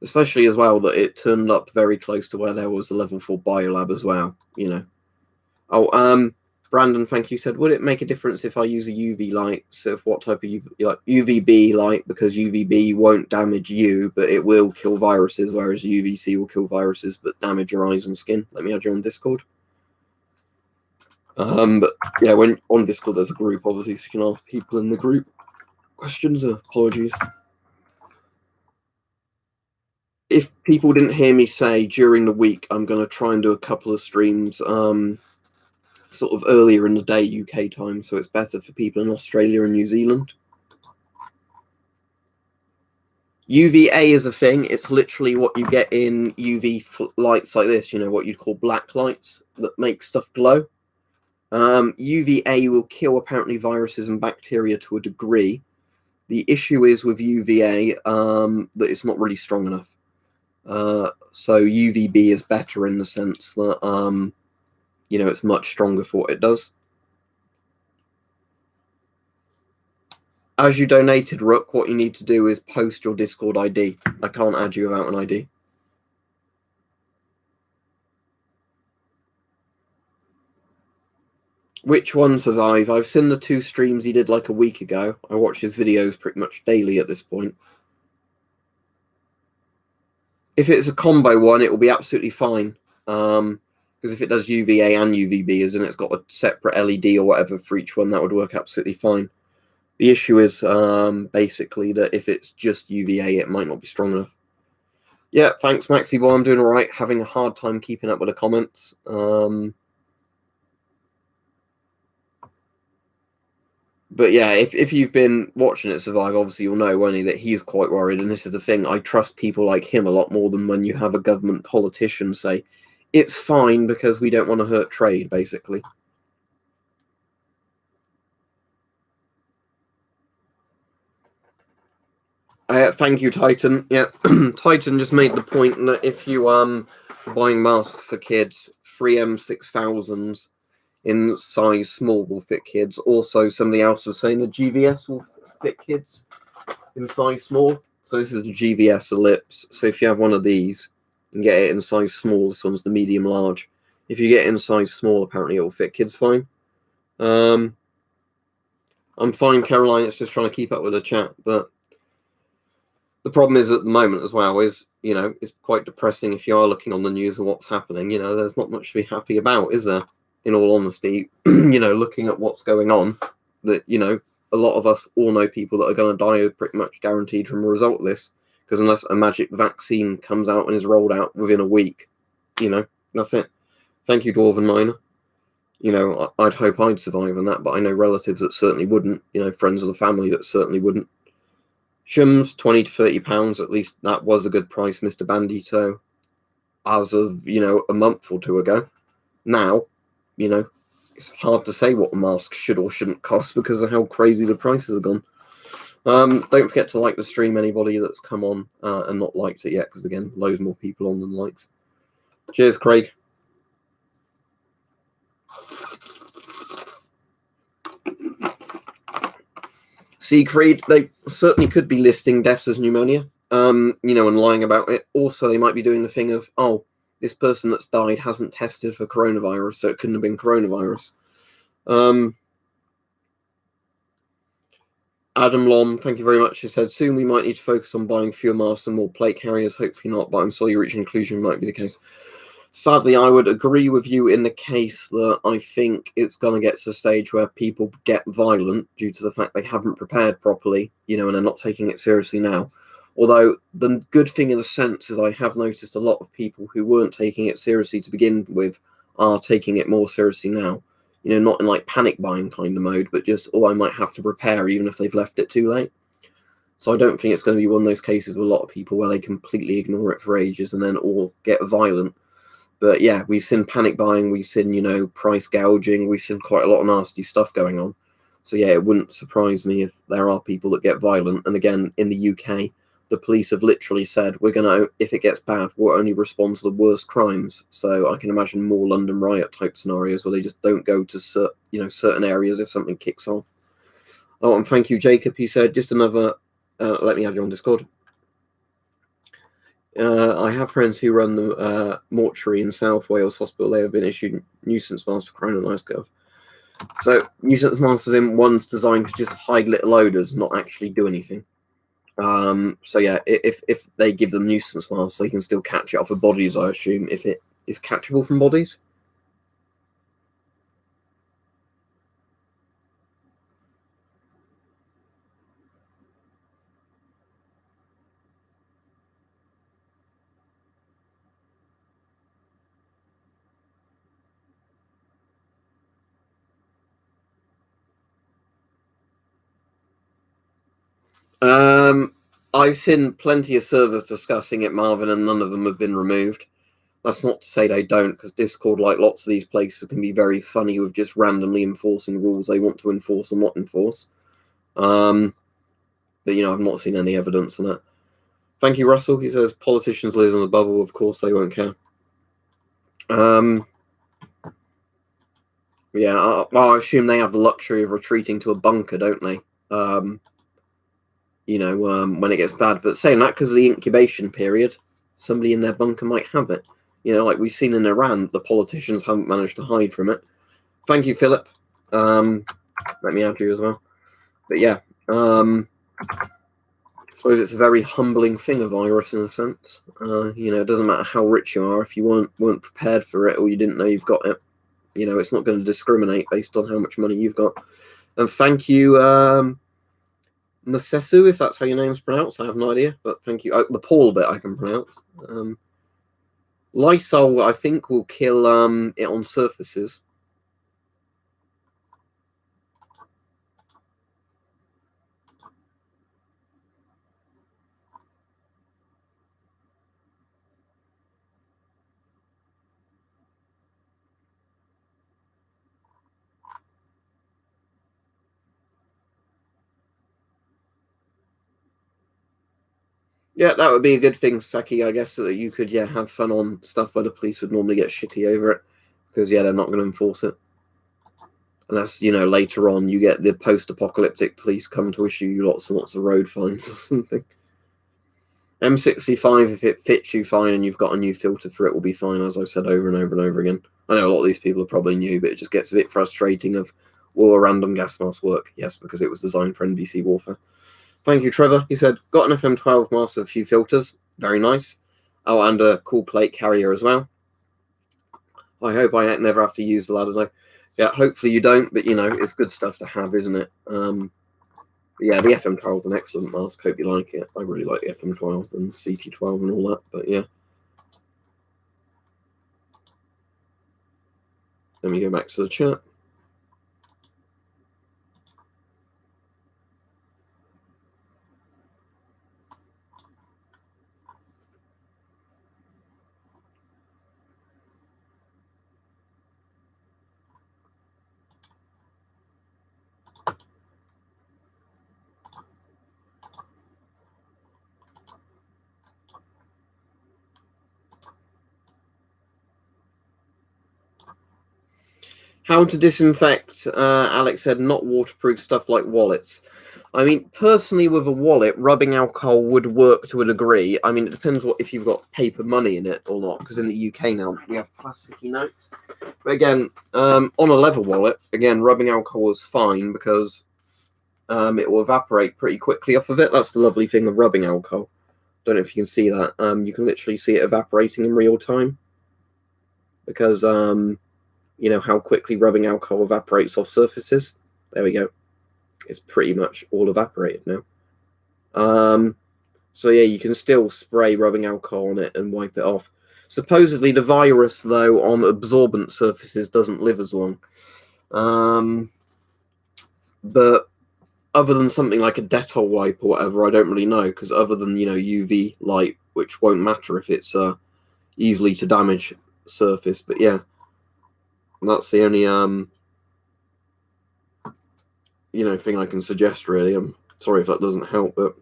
Especially as well that it turned up very close to where there was a level 4 biolab as well, Oh, Brandon, thank you, said, would it make a difference if I use a UV light? So what type of UVB light, because UVB won't damage you, but it will kill viruses, whereas UVC will kill viruses but damage your eyes and skin. Let me add you on Discord. But yeah, when on Discord there's a group, obviously, so you can ask people in the group questions. Apologies. If people didn't hear me say during the week, I'm going to try and do a couple of streams sort of earlier in the day UK time, so it's better for people in Australia and New Zealand. UVA is a thing. It's literally what you get in UV lights like this, what you'd call black lights that make stuff glow. UVA will kill apparently viruses and bacteria to a degree. The issue is with UVA that it's not really strong enough. So UVB is better in the sense that it's much stronger for what it does. As you donated, Rook, what you need to do is post your Discord ID. I can't add you without an ID. Which one survive? I've seen the 2 streams he did like a week ago. I watch his videos pretty much daily at this point. If it's a combo one, it will be absolutely fine. Because if it does UVA and UVB, as in it's got a separate LED or whatever for each one, that would work absolutely fine. The issue is basically that if it's just UVA, it might not be strong enough. Yeah, thanks, Maxi Boy. I'm doing all right. Having a hard time keeping up with the comments. But yeah, if you've been watching it survive, obviously you'll know, won't you, that he's quite worried. And this is the thing. I trust people like him a lot more than when you have a government politician say, it's fine because we don't want to hurt trade, basically. Thank you, Titan. Yeah, Titan just made the point that if you buying masks for kids, 3M6000s in size small will fit kids. Also, somebody else was saying the GVS will fit kids in size small. So this is the GVS ellipse. So if you have one of these and get it in size small, this one's the medium large. If you get it in size small, apparently it will fit kids fine. I'm fine, Caroline. It's just trying to keep up with the chat, but the problem is at the moment as well is, it's quite depressing if you are looking on the news of what's happening. There's not much to be happy about, is there? In all honesty, looking at what's going on, that, a lot of us all know people that are going to die are pretty much guaranteed from a result of this. Because unless a magic vaccine comes out and is rolled out within a week, that's it. Thank you, Dwarven Miner. I'd hope I'd survive on that, but I know relatives that certainly wouldn't, friends of the family that certainly wouldn't. Shums, £20 to £30, at least that was a good price, Mr. Bandito, as of, a month or two ago. Now, it's hard to say what a mask should or shouldn't cost because of how crazy the prices have gone. Don't forget to like the stream, anybody that's come on and not liked it yet, because again, loads more people on than likes. Cheers, Craig. Siegfried, they certainly could be listing deaths as pneumonia, and lying about it. Also, they might be doing the thing of, oh, this person that's died hasn't tested for coronavirus, so it couldn't have been coronavirus. Adam Lom, thank you very much. He said, soon we might need to focus on buying fewer masks and more plate carriers. Hopefully not, but I'm sorry, reaching inclusion might be the case. Sadly, I would agree with you in the case that I think it's going to get to a stage where people get violent due to the fact they haven't prepared properly, and are not taking it seriously now. Although the good thing in a sense is I have noticed a lot of people who weren't taking it seriously to begin with are taking it more seriously now. Not in like panic buying kind of mode, but just, I might have to prepare even if they've left it too late. So I don't think it's going to be one of those cases with a lot of people where they completely ignore it for ages and then all get violent. But yeah, we've seen panic buying, we've seen, price gouging, we've seen quite a lot of nasty stuff going on. So yeah, it wouldn't surprise me if there are people that get violent. And again, in the UK, the police have literally said, if it gets bad, we'll only respond to the worst crimes. So I can imagine more London riot type scenarios where they just don't go to certain areas if something kicks off. Oh, and thank you, Jacob. He said, just another, let me add you on Discord. I have friends who run the mortuary in South Wales Hospital. They have been issued nuisance masks for coronavirus gov. So nuisance masks is in one's designed to just hide little odors, not actually do anything. So yeah, if they give them nuisance masks, they can still catch it off of bodies, I assume, if it is catchable from bodies. I've seen plenty of servers discussing it, Marvin, and none of them have been removed. That's not to say they don't, because Discord, like lots of these places, can be very funny with just randomly enforcing rules they want to enforce and not enforce. But, I've not seen any evidence on that. Thank you, Russell. He says, politicians live in a bubble. Of course they won't care. Yeah, I assume they have the luxury of retreating to a bunker, don't they? When it gets bad. But saying that, because of the incubation period, somebody in their bunker might have it. Like we've seen in Iran, the politicians haven't managed to hide from it. Thank you, Philip. Let me add you as well. But yeah, I suppose it's a very humbling thing, a virus, in a sense. It doesn't matter how rich you are, if you weren't prepared for it or you didn't know you've got it. It's not going to discriminate based on how much money you've got. And thank you, Masesu, if that's how your name's pronounced. I have no idea, but thank you. The Paul bit I can pronounce. Lysol, I think, will kill it on surfaces. Yeah, that would be a good thing, Saki, I guess, so that you could, have fun on stuff where the police would normally get shitty over it. Because, they're not going to enforce it. Unless, later on you get the post-apocalyptic police come to issue you lots and lots of road fines or something. M65, if it fits you fine and you've got a new filter for it, will be fine, as I've said over and over and over again. I know a lot of these people are probably new, but it just gets a bit frustrating of, will a random gas mask work? Yes, because it was designed for NBC warfare. Thank you, Trevor. He said, got an FM12 mask with a few filters. Very nice. Oh, and a cool plate carrier as well. I hope I never have to use the ladder though. Yeah, hopefully you don't, but it's good stuff to have, isn't it? Yeah, the FM12 is an excellent mask. Hope you like it. I really like the FM12 and CT12 and all that, but yeah. Let me go back to the chat. How to disinfect, Alex said, not waterproof stuff like wallets. I mean, personally, with a wallet, rubbing alcohol would work to a degree. I mean, it depends if you've got paper money in it or not, because in the UK now, we have plasticky notes. But again, on a leather wallet, again, rubbing alcohol is fine because it will evaporate pretty quickly off of it. That's the lovely thing of rubbing alcohol. Don't know if you can see that. You can literally see it evaporating in real time because... how quickly rubbing alcohol evaporates off surfaces. There we go. It's pretty much all evaporated now. So yeah, you can still spray rubbing alcohol on it and wipe it off. Supposedly the virus, though, on absorbent surfaces doesn't live as long. But other than something like a Dettol wipe or whatever, I don't really know, because other than, UV light, which won't matter if it's easily to damage surface. But yeah. That's the only thing I can suggest, really. I'm sorry if that doesn't help, but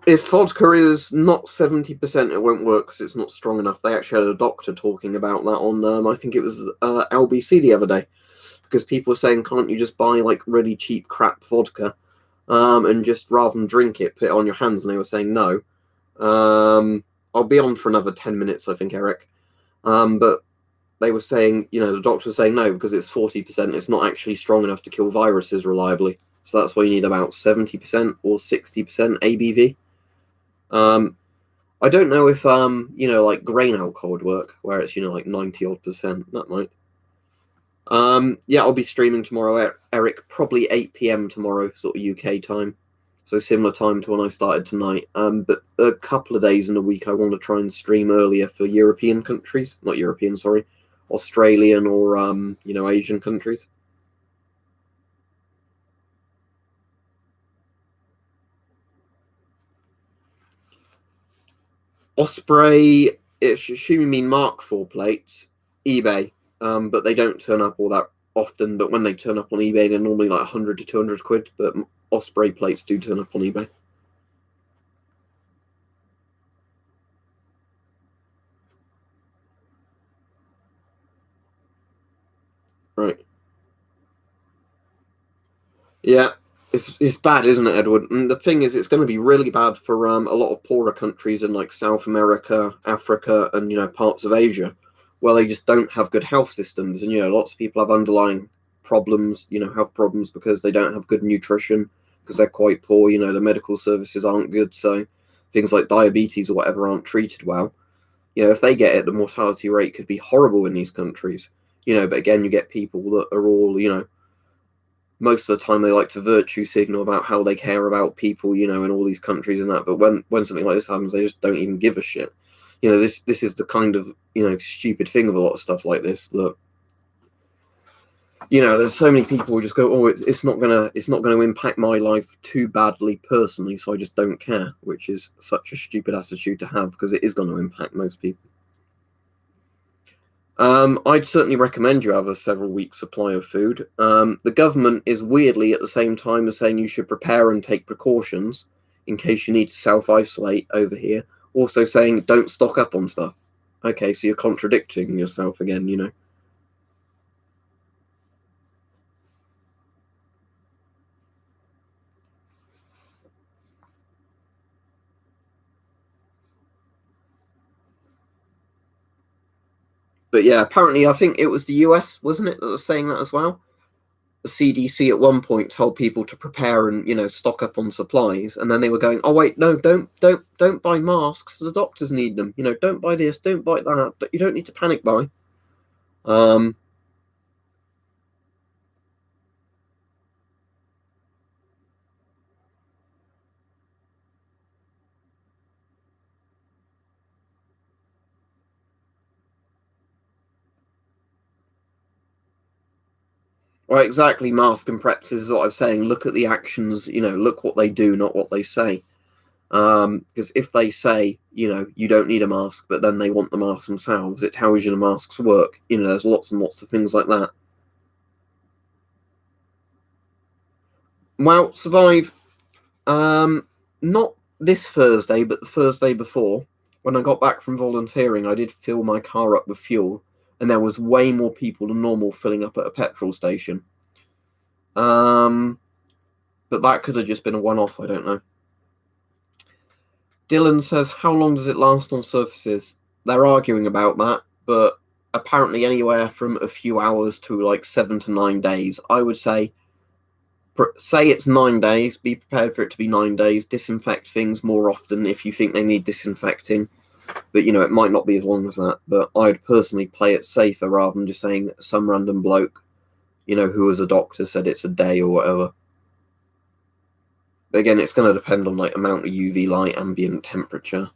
if vodka is not 70%, it won't work because it's not strong enough. They actually had a doctor talking about that on, I think it was LBC the other day, because people were saying, can't you just buy like really cheap crap vodka and just rather than drink it, put it on your hands? And they were saying no. I'll be on for another 10 minutes, I think, Eric. But they were saying, the doctor was saying no, because it's 40%. It's not actually strong enough to kill viruses reliably. So that's why you need about 70% or 60% ABV. I don't know if, like grain alcohol would work, where it's, like 90 odd %. That might. Yeah, I'll be streaming tomorrow, Eric. Probably 8 p.m. tomorrow, sort of UK time. So similar time to when I started tonight. But a couple of days in a week, I want to try and stream earlier for European countries. Not European, sorry. Australian or, Asian countries. Osprey, assume you mean Mark IV plates, eBay. But they don't turn up all that often. But when they turn up on eBay, they're normally like 100 to 200 quid. But Osprey plates do turn up on eBay. Right. Yeah, it's bad, isn't it, Edward? And the thing is, it's going to be really bad for a lot of poorer countries in like South America, Africa, and parts of Asia, where they just don't have good health systems, and lots of people have underlying problems, health problems because they don't have good nutrition because they're quite poor. The medical services aren't good, so things like diabetes or whatever aren't treated well. If they get it, the mortality rate could be horrible in these countries. But again, you get people that are all most of the time they like to virtue signal about how they care about people, in all these countries and that. But when something like this happens, they just don't even give a shit. This is the kind of stupid thing of a lot of stuff like this that there's so many people who just go, oh, it's not gonna impact my life too badly personally, so I just don't care, which is such a stupid attitude to have because it is going to impact most people. I'd certainly recommend you have a several week supply of food. The government is weirdly at the same time as saying you should prepare and take precautions in case you need to self-isolate over here, also saying don't stock up on stuff. Okay, so you're contradicting yourself again. But yeah, apparently I think it was the US, wasn't it, that was saying that as well? The CDC at one point told people to prepare and stock up on supplies, and then they were going, "Oh wait, no, don't buy masks. The doctors need them. Don't buy this, don't buy that. But you don't need to panic buy." Um, well, exactly. Mask and preps is what I'm saying. Look at the actions. Look what they do, not what they say. Because if they say, you don't need a mask, but then they want the mask themselves, it tells you the masks work. There's lots and lots of things like that. Well, survive. Not this Thursday, but the Thursday before, when I got back from volunteering, I did fill my car up with fuel, and there was way more people than normal filling up at a petrol station. Um, but that could have just been a one-off. I don't know. Dylan says, "How long does it last on surfaces?" They're arguing about that, but apparently anywhere from a few hours to like 7 to 9 days. I would say it's 9 days. Be prepared for it to be 9 days. Disinfect things more often if you think they need disinfecting. But it might not be as long as that. But I'd personally play it safer rather than just saying some random bloke, who as a doctor said it's a day or whatever. But again, it's going to depend on like amount of UV light, ambient temperature,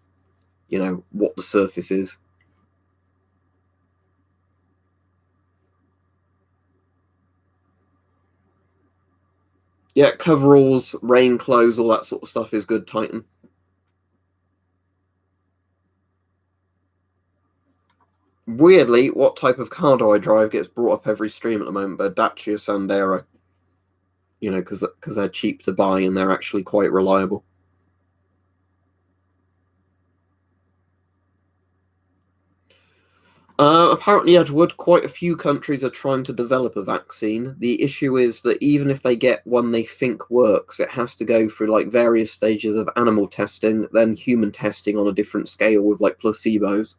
what the surface is. Yeah, coveralls, rain clothes, all that sort of stuff is good, Titan. Weirdly, what type of car do I drive gets brought up every stream at the moment, but Dacia Sandero. Because they're cheap to buy and they're actually quite reliable. Apparently, Edward, quite a few countries are trying to develop a vaccine. The issue is that even if they get one they think works, it has to go through like various stages of animal testing, then human testing on a different scale with like placebos.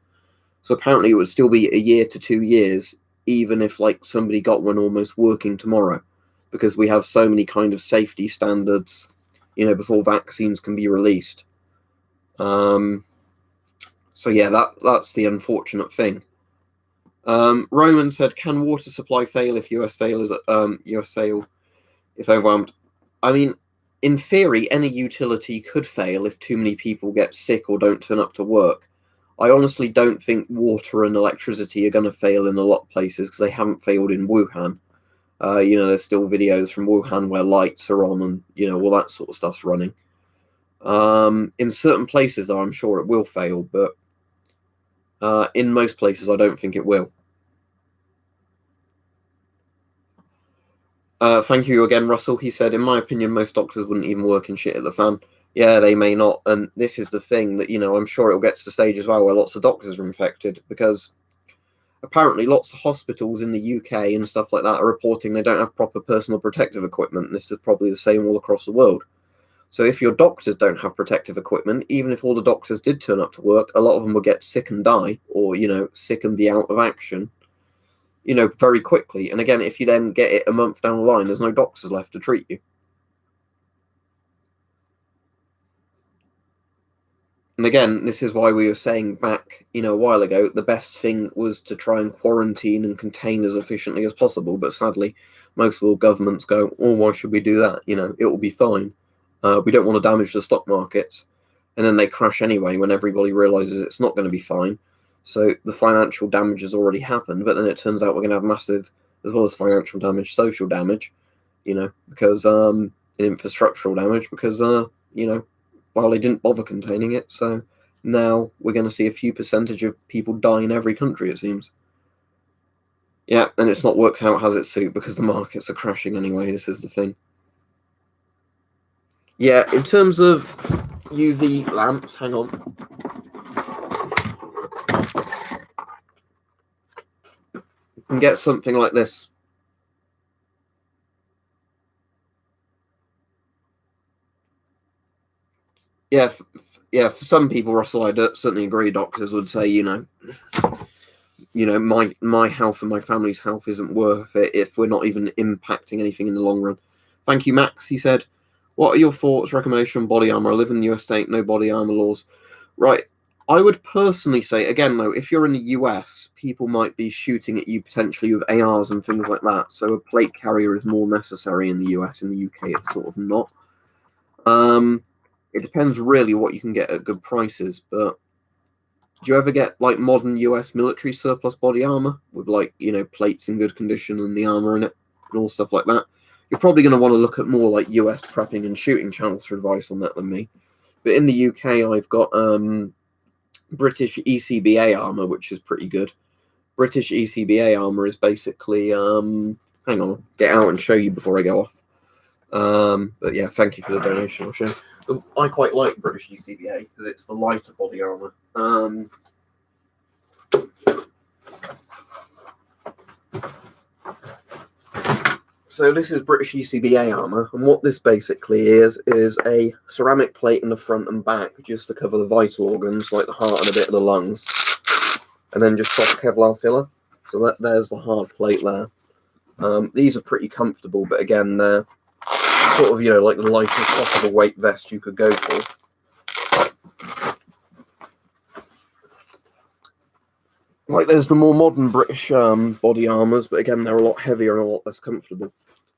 So apparently, it would still be a year to 2 years, even if like somebody got one almost working tomorrow, because we have so many kind of safety standards, before vaccines can be released. So yeah, that's the unfortunate thing. Roman said, "Can water supply fail if US fail if overwhelmed?" I mean, in theory, any utility could fail if too many people get sick or don't turn up to work. I honestly don't think water and electricity are going to fail in a lot of places because they haven't failed in Wuhan. There's still videos from Wuhan where lights are on and, all that sort of stuff's running. In certain places, though, I'm sure it will fail, but in most places, I don't think it will. Thank you again, Russell. He said, in my opinion, most doctors wouldn't even work in shit at the fan. Yeah, they may not. And this is the thing that, I'm sure it'll get to the stage as well where lots of doctors are infected because apparently lots of hospitals in the UK and stuff like that are reporting they don't have proper personal protective equipment. And this is probably the same all across the world. So if your doctors don't have protective equipment, even if all the doctors did turn up to work, a lot of them will get sick and die or, sick and be out of action, very quickly. And again, if you then get it a month down the line, there's no doctors left to treat you. And again, this is why we were saying back, a while ago, the best thing was to try and quarantine and contain as efficiently as possible. But sadly, most world governments go, oh, why should we do that? It will be fine. We don't want to damage the stock markets. And then they crash anyway when everybody realizes it's not going to be fine. So the financial damage has already happened, but then it turns out we're going to have massive, as well as financial damage, social damage, because infrastructural damage, because, well, they didn't bother containing it. So now we're going to see a few percentage of people die in every country, it seems. Yeah, and it's not worked out as it suit because the markets are crashing anyway. This is the thing. Yeah, in terms of UV lamps, hang on. You can get something like this. Yeah, for some people, Russell, I certainly agree. Doctors would say, my health and my family's health isn't worth it if we're not even impacting anything in the long run. Thank you, Max. He said, what are your thoughts, recommendation on body armor? I live in the US state, no body armor laws. Right. I would personally say, again, though, if you're in the US, people might be shooting at you potentially with ARs and things like that. So a plate carrier is more necessary in the US. In the UK, it's sort of not. It depends really what you can get at good prices, but do you ever get like modern US military surplus body armor with plates in good condition and the armor in it and all stuff like that? You're probably going to want to look at more like US prepping and shooting channels for advice on that than me. But in the UK, I've got British ECBA armor, which is pretty good. British ECBA armor is basically hang on, get out and show you before I go off. But yeah, thank you for the donation. I'll show. I quite like British ECBA because it's the lighter body armor. So this is British ECBA armor, and what this basically is a ceramic plate in the front and back just to cover the vital organs like the heart and a bit of the lungs, and then just soft Kevlar filler. So there's the hard plate there. These are pretty comfortable, but again, they're sort of, like the lightest possible weight vest you could go for. Like there's the more modern British body armors, but again, they're a lot heavier and a lot less comfortable.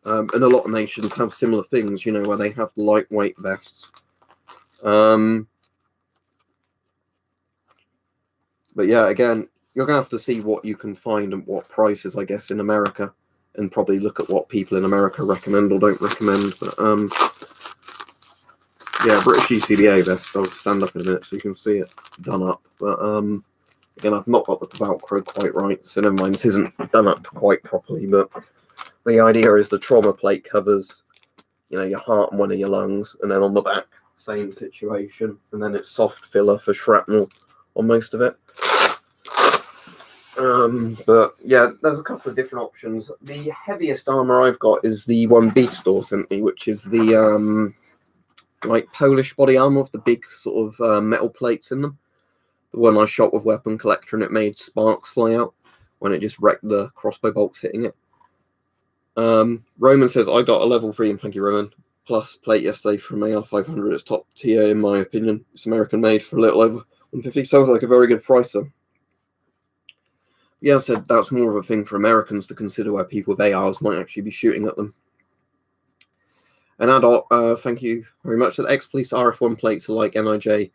And a lot of nations have similar things, where they have the lightweight vests. But yeah, again, you're going to have to see what you can find and what prices, I guess, in America, and probably look at what people in America recommend or don't recommend. But yeah, British ECBA vest. I'll stand up in a minute so you can see it done up. But again, I've not got the Velcro quite right, so never mind. This isn't done up quite properly, but the idea is the trauma plate covers, your heart and one of your lungs, and then on the back, same situation, and then it's soft filler for shrapnel on most of it. But yeah, there's a couple of different options. The heaviest armor I've got is the one Beast Store sent me, which is the like Polish body armor with the big sort of metal plates in them. The one I shot with Weapon Collector, and it made sparks fly out when it just wrecked the crossbow bolts hitting it. Roman says, I got a level 3, and thank you, Roman, plus plate yesterday from AR500. It's top tier, in my opinion. It's American made for a little over 150. Sounds like a very good price, though. Yeah, I said that's more of a thing for Americans to consider, where people with ARs might actually be shooting at them. An adult, thank you very much. The ex-police RF1 plates are like NIJ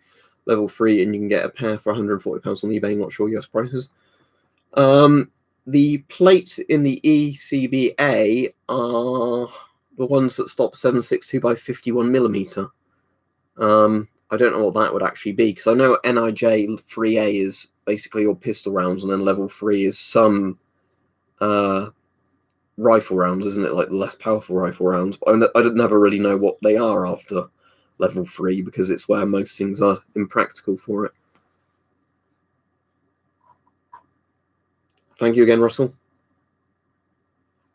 level 3, and you can get a pair for £140 on eBay, not sure US prices. The plates in the ECBA are the ones that stop 7.62 by 51mm. I don't know what that would actually be, because I know NIJ 3A is basically all pistol rounds, and then level 3 is some rifle rounds, isn't it? Like the less powerful rifle rounds. But I never really know what they are after level 3, because it's where most things are impractical for it. Thank you again, Russell.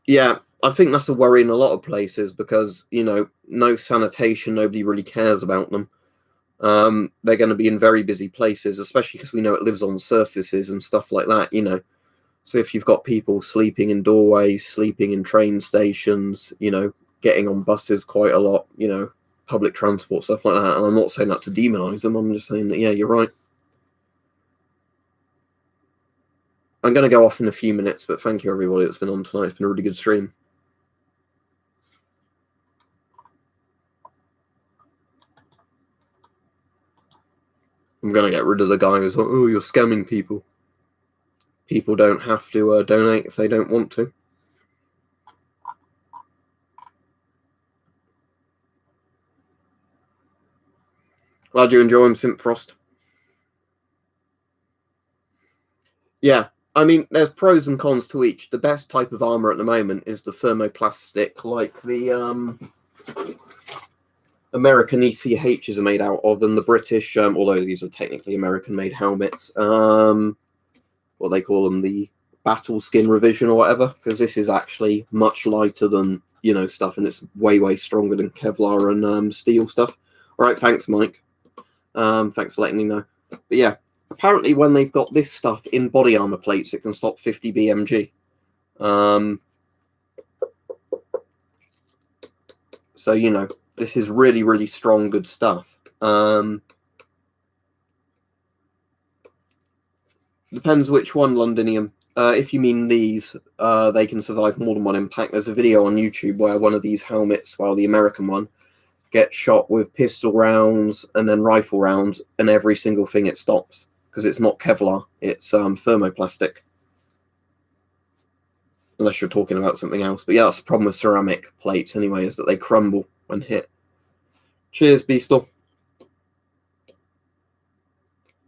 Yeah, I think that's a worry in a lot of places, because, you know, no sanitation, nobody really cares about them. They're going to be in very busy places, especially because we know it lives on surfaces and stuff like that, you know. So if you've got people sleeping in doorways, sleeping in train stations, you know, getting on buses quite a lot, you know, public transport, stuff like that. And I'm not saying that to demonize them. I'm just saying that, yeah, you're right. I'm going to go off in a few minutes, but thank you, everybody, that's been on tonight. It's been a really good stream. I'm going to get rid of the guy who's like, oh, you're scamming people. People don't have to donate if they don't want to. Glad you enjoy him, Simp Frost. Yeah, I mean, there's pros and cons to each. The best type of armor at the moment is the thermoplastic, like the American ECHs are made out of, and the British, although these are technically American-made helmets, what they call them, the battle skin revision or whatever, because this is actually much lighter than, you know, stuff, and it's way, way stronger than Kevlar and steel stuff. All right, thanks, Mike. Thanks for letting me know. But yeah, apparently when they've got this stuff in body armor plates, it can stop 50 BMG. So, you know, this is really, really strong, good stuff. Depends which one, Londinium. If you mean these, they can survive more than one impact. There's a video on YouTube where one of these helmets, well, the American one, gets shot with pistol rounds and then rifle rounds, and every single thing it stops, because it's not Kevlar, it's thermoplastic. Unless you're talking about something else. But yeah, that's the problem with ceramic plates anyway, is that they crumble when hit. Cheers, Beastle.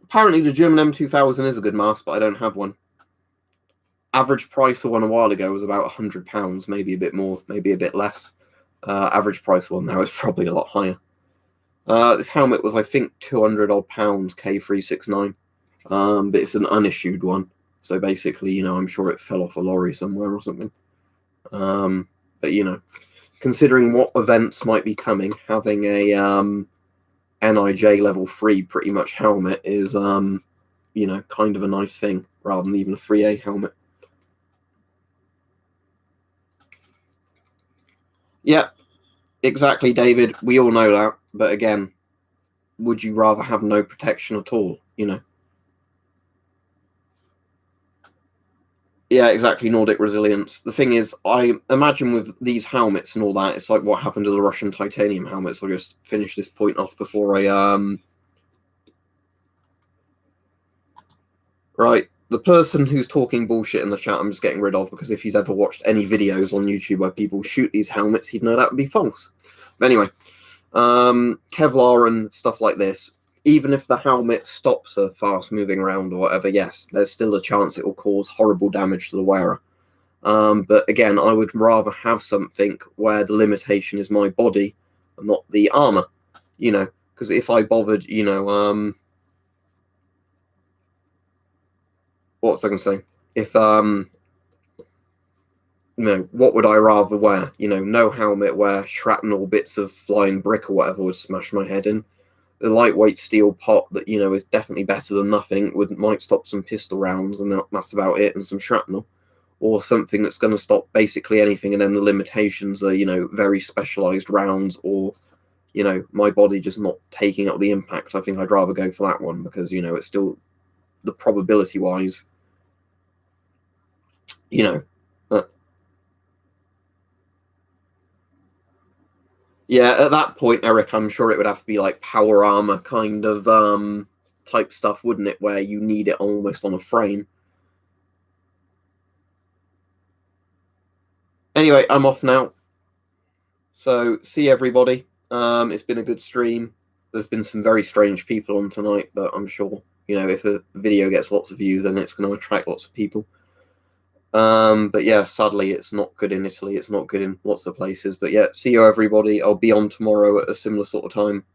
Apparently the German M2000 is a good mask, but I don't have one. Average price for one a while ago was about £100, maybe a bit more, maybe a bit less. Average price one now is probably a lot higher. This helmet was, I think, £200 odd K369, but it's an unissued one. So basically, you know, I'm sure it fell off a lorry somewhere or something. But, you know, considering what events might be coming, having a NIJ level 3 pretty much helmet is, you know, kind of a nice thing, rather than even a 3A helmet. Yeah, exactly, David. We all know that. But again, would you rather have no protection at all, you know? Yeah, exactly, Nordic resilience. The thing is, I imagine with these helmets and all that, it's like what happened to the Russian titanium helmets. I'll just finish this point off before I... Right, the person who's talking bullshit in the chat, I'm just getting rid of, because if he's ever watched any videos on YouTube where people shoot these helmets, he'd know that would be false. But anyway, Kevlar and stuff like this, even if the helmet stops a fast-moving round or whatever, yes, there's still a chance it will cause horrible damage to the wearer. But again, I would rather have something where the limitation is my body and not the armor, you know, because if I bothered, you know, what was I going to say? If, you know, what would I rather wear? You know, no helmet where shrapnel, bits of flying brick or whatever would smash my head in. The lightweight steel pot that, you know, is definitely better than nothing, might stop some pistol rounds, and that's about it, and some shrapnel. Or something that's going to stop basically anything, and then the limitations are, you know, very specialized rounds, or, you know, my body just not taking up the impact. I think I'd rather go for that one, because, you know, it's still, the probability wise, you know. Yeah, at that point, Eric, I'm sure it would have to be like power armor kind of type stuff, wouldn't it? Where you need it almost on a frame. Anyway, I'm off now. So see everybody. It's been a good stream. There's been some very strange people on tonight, but I'm sure, you know, if a video gets lots of views, then it's going to attract lots of people. But yeah, sadly, it's not good in Italy. It's not good in lots of places. But yeah, see you everybody. I'll be on tomorrow at a similar sort of time.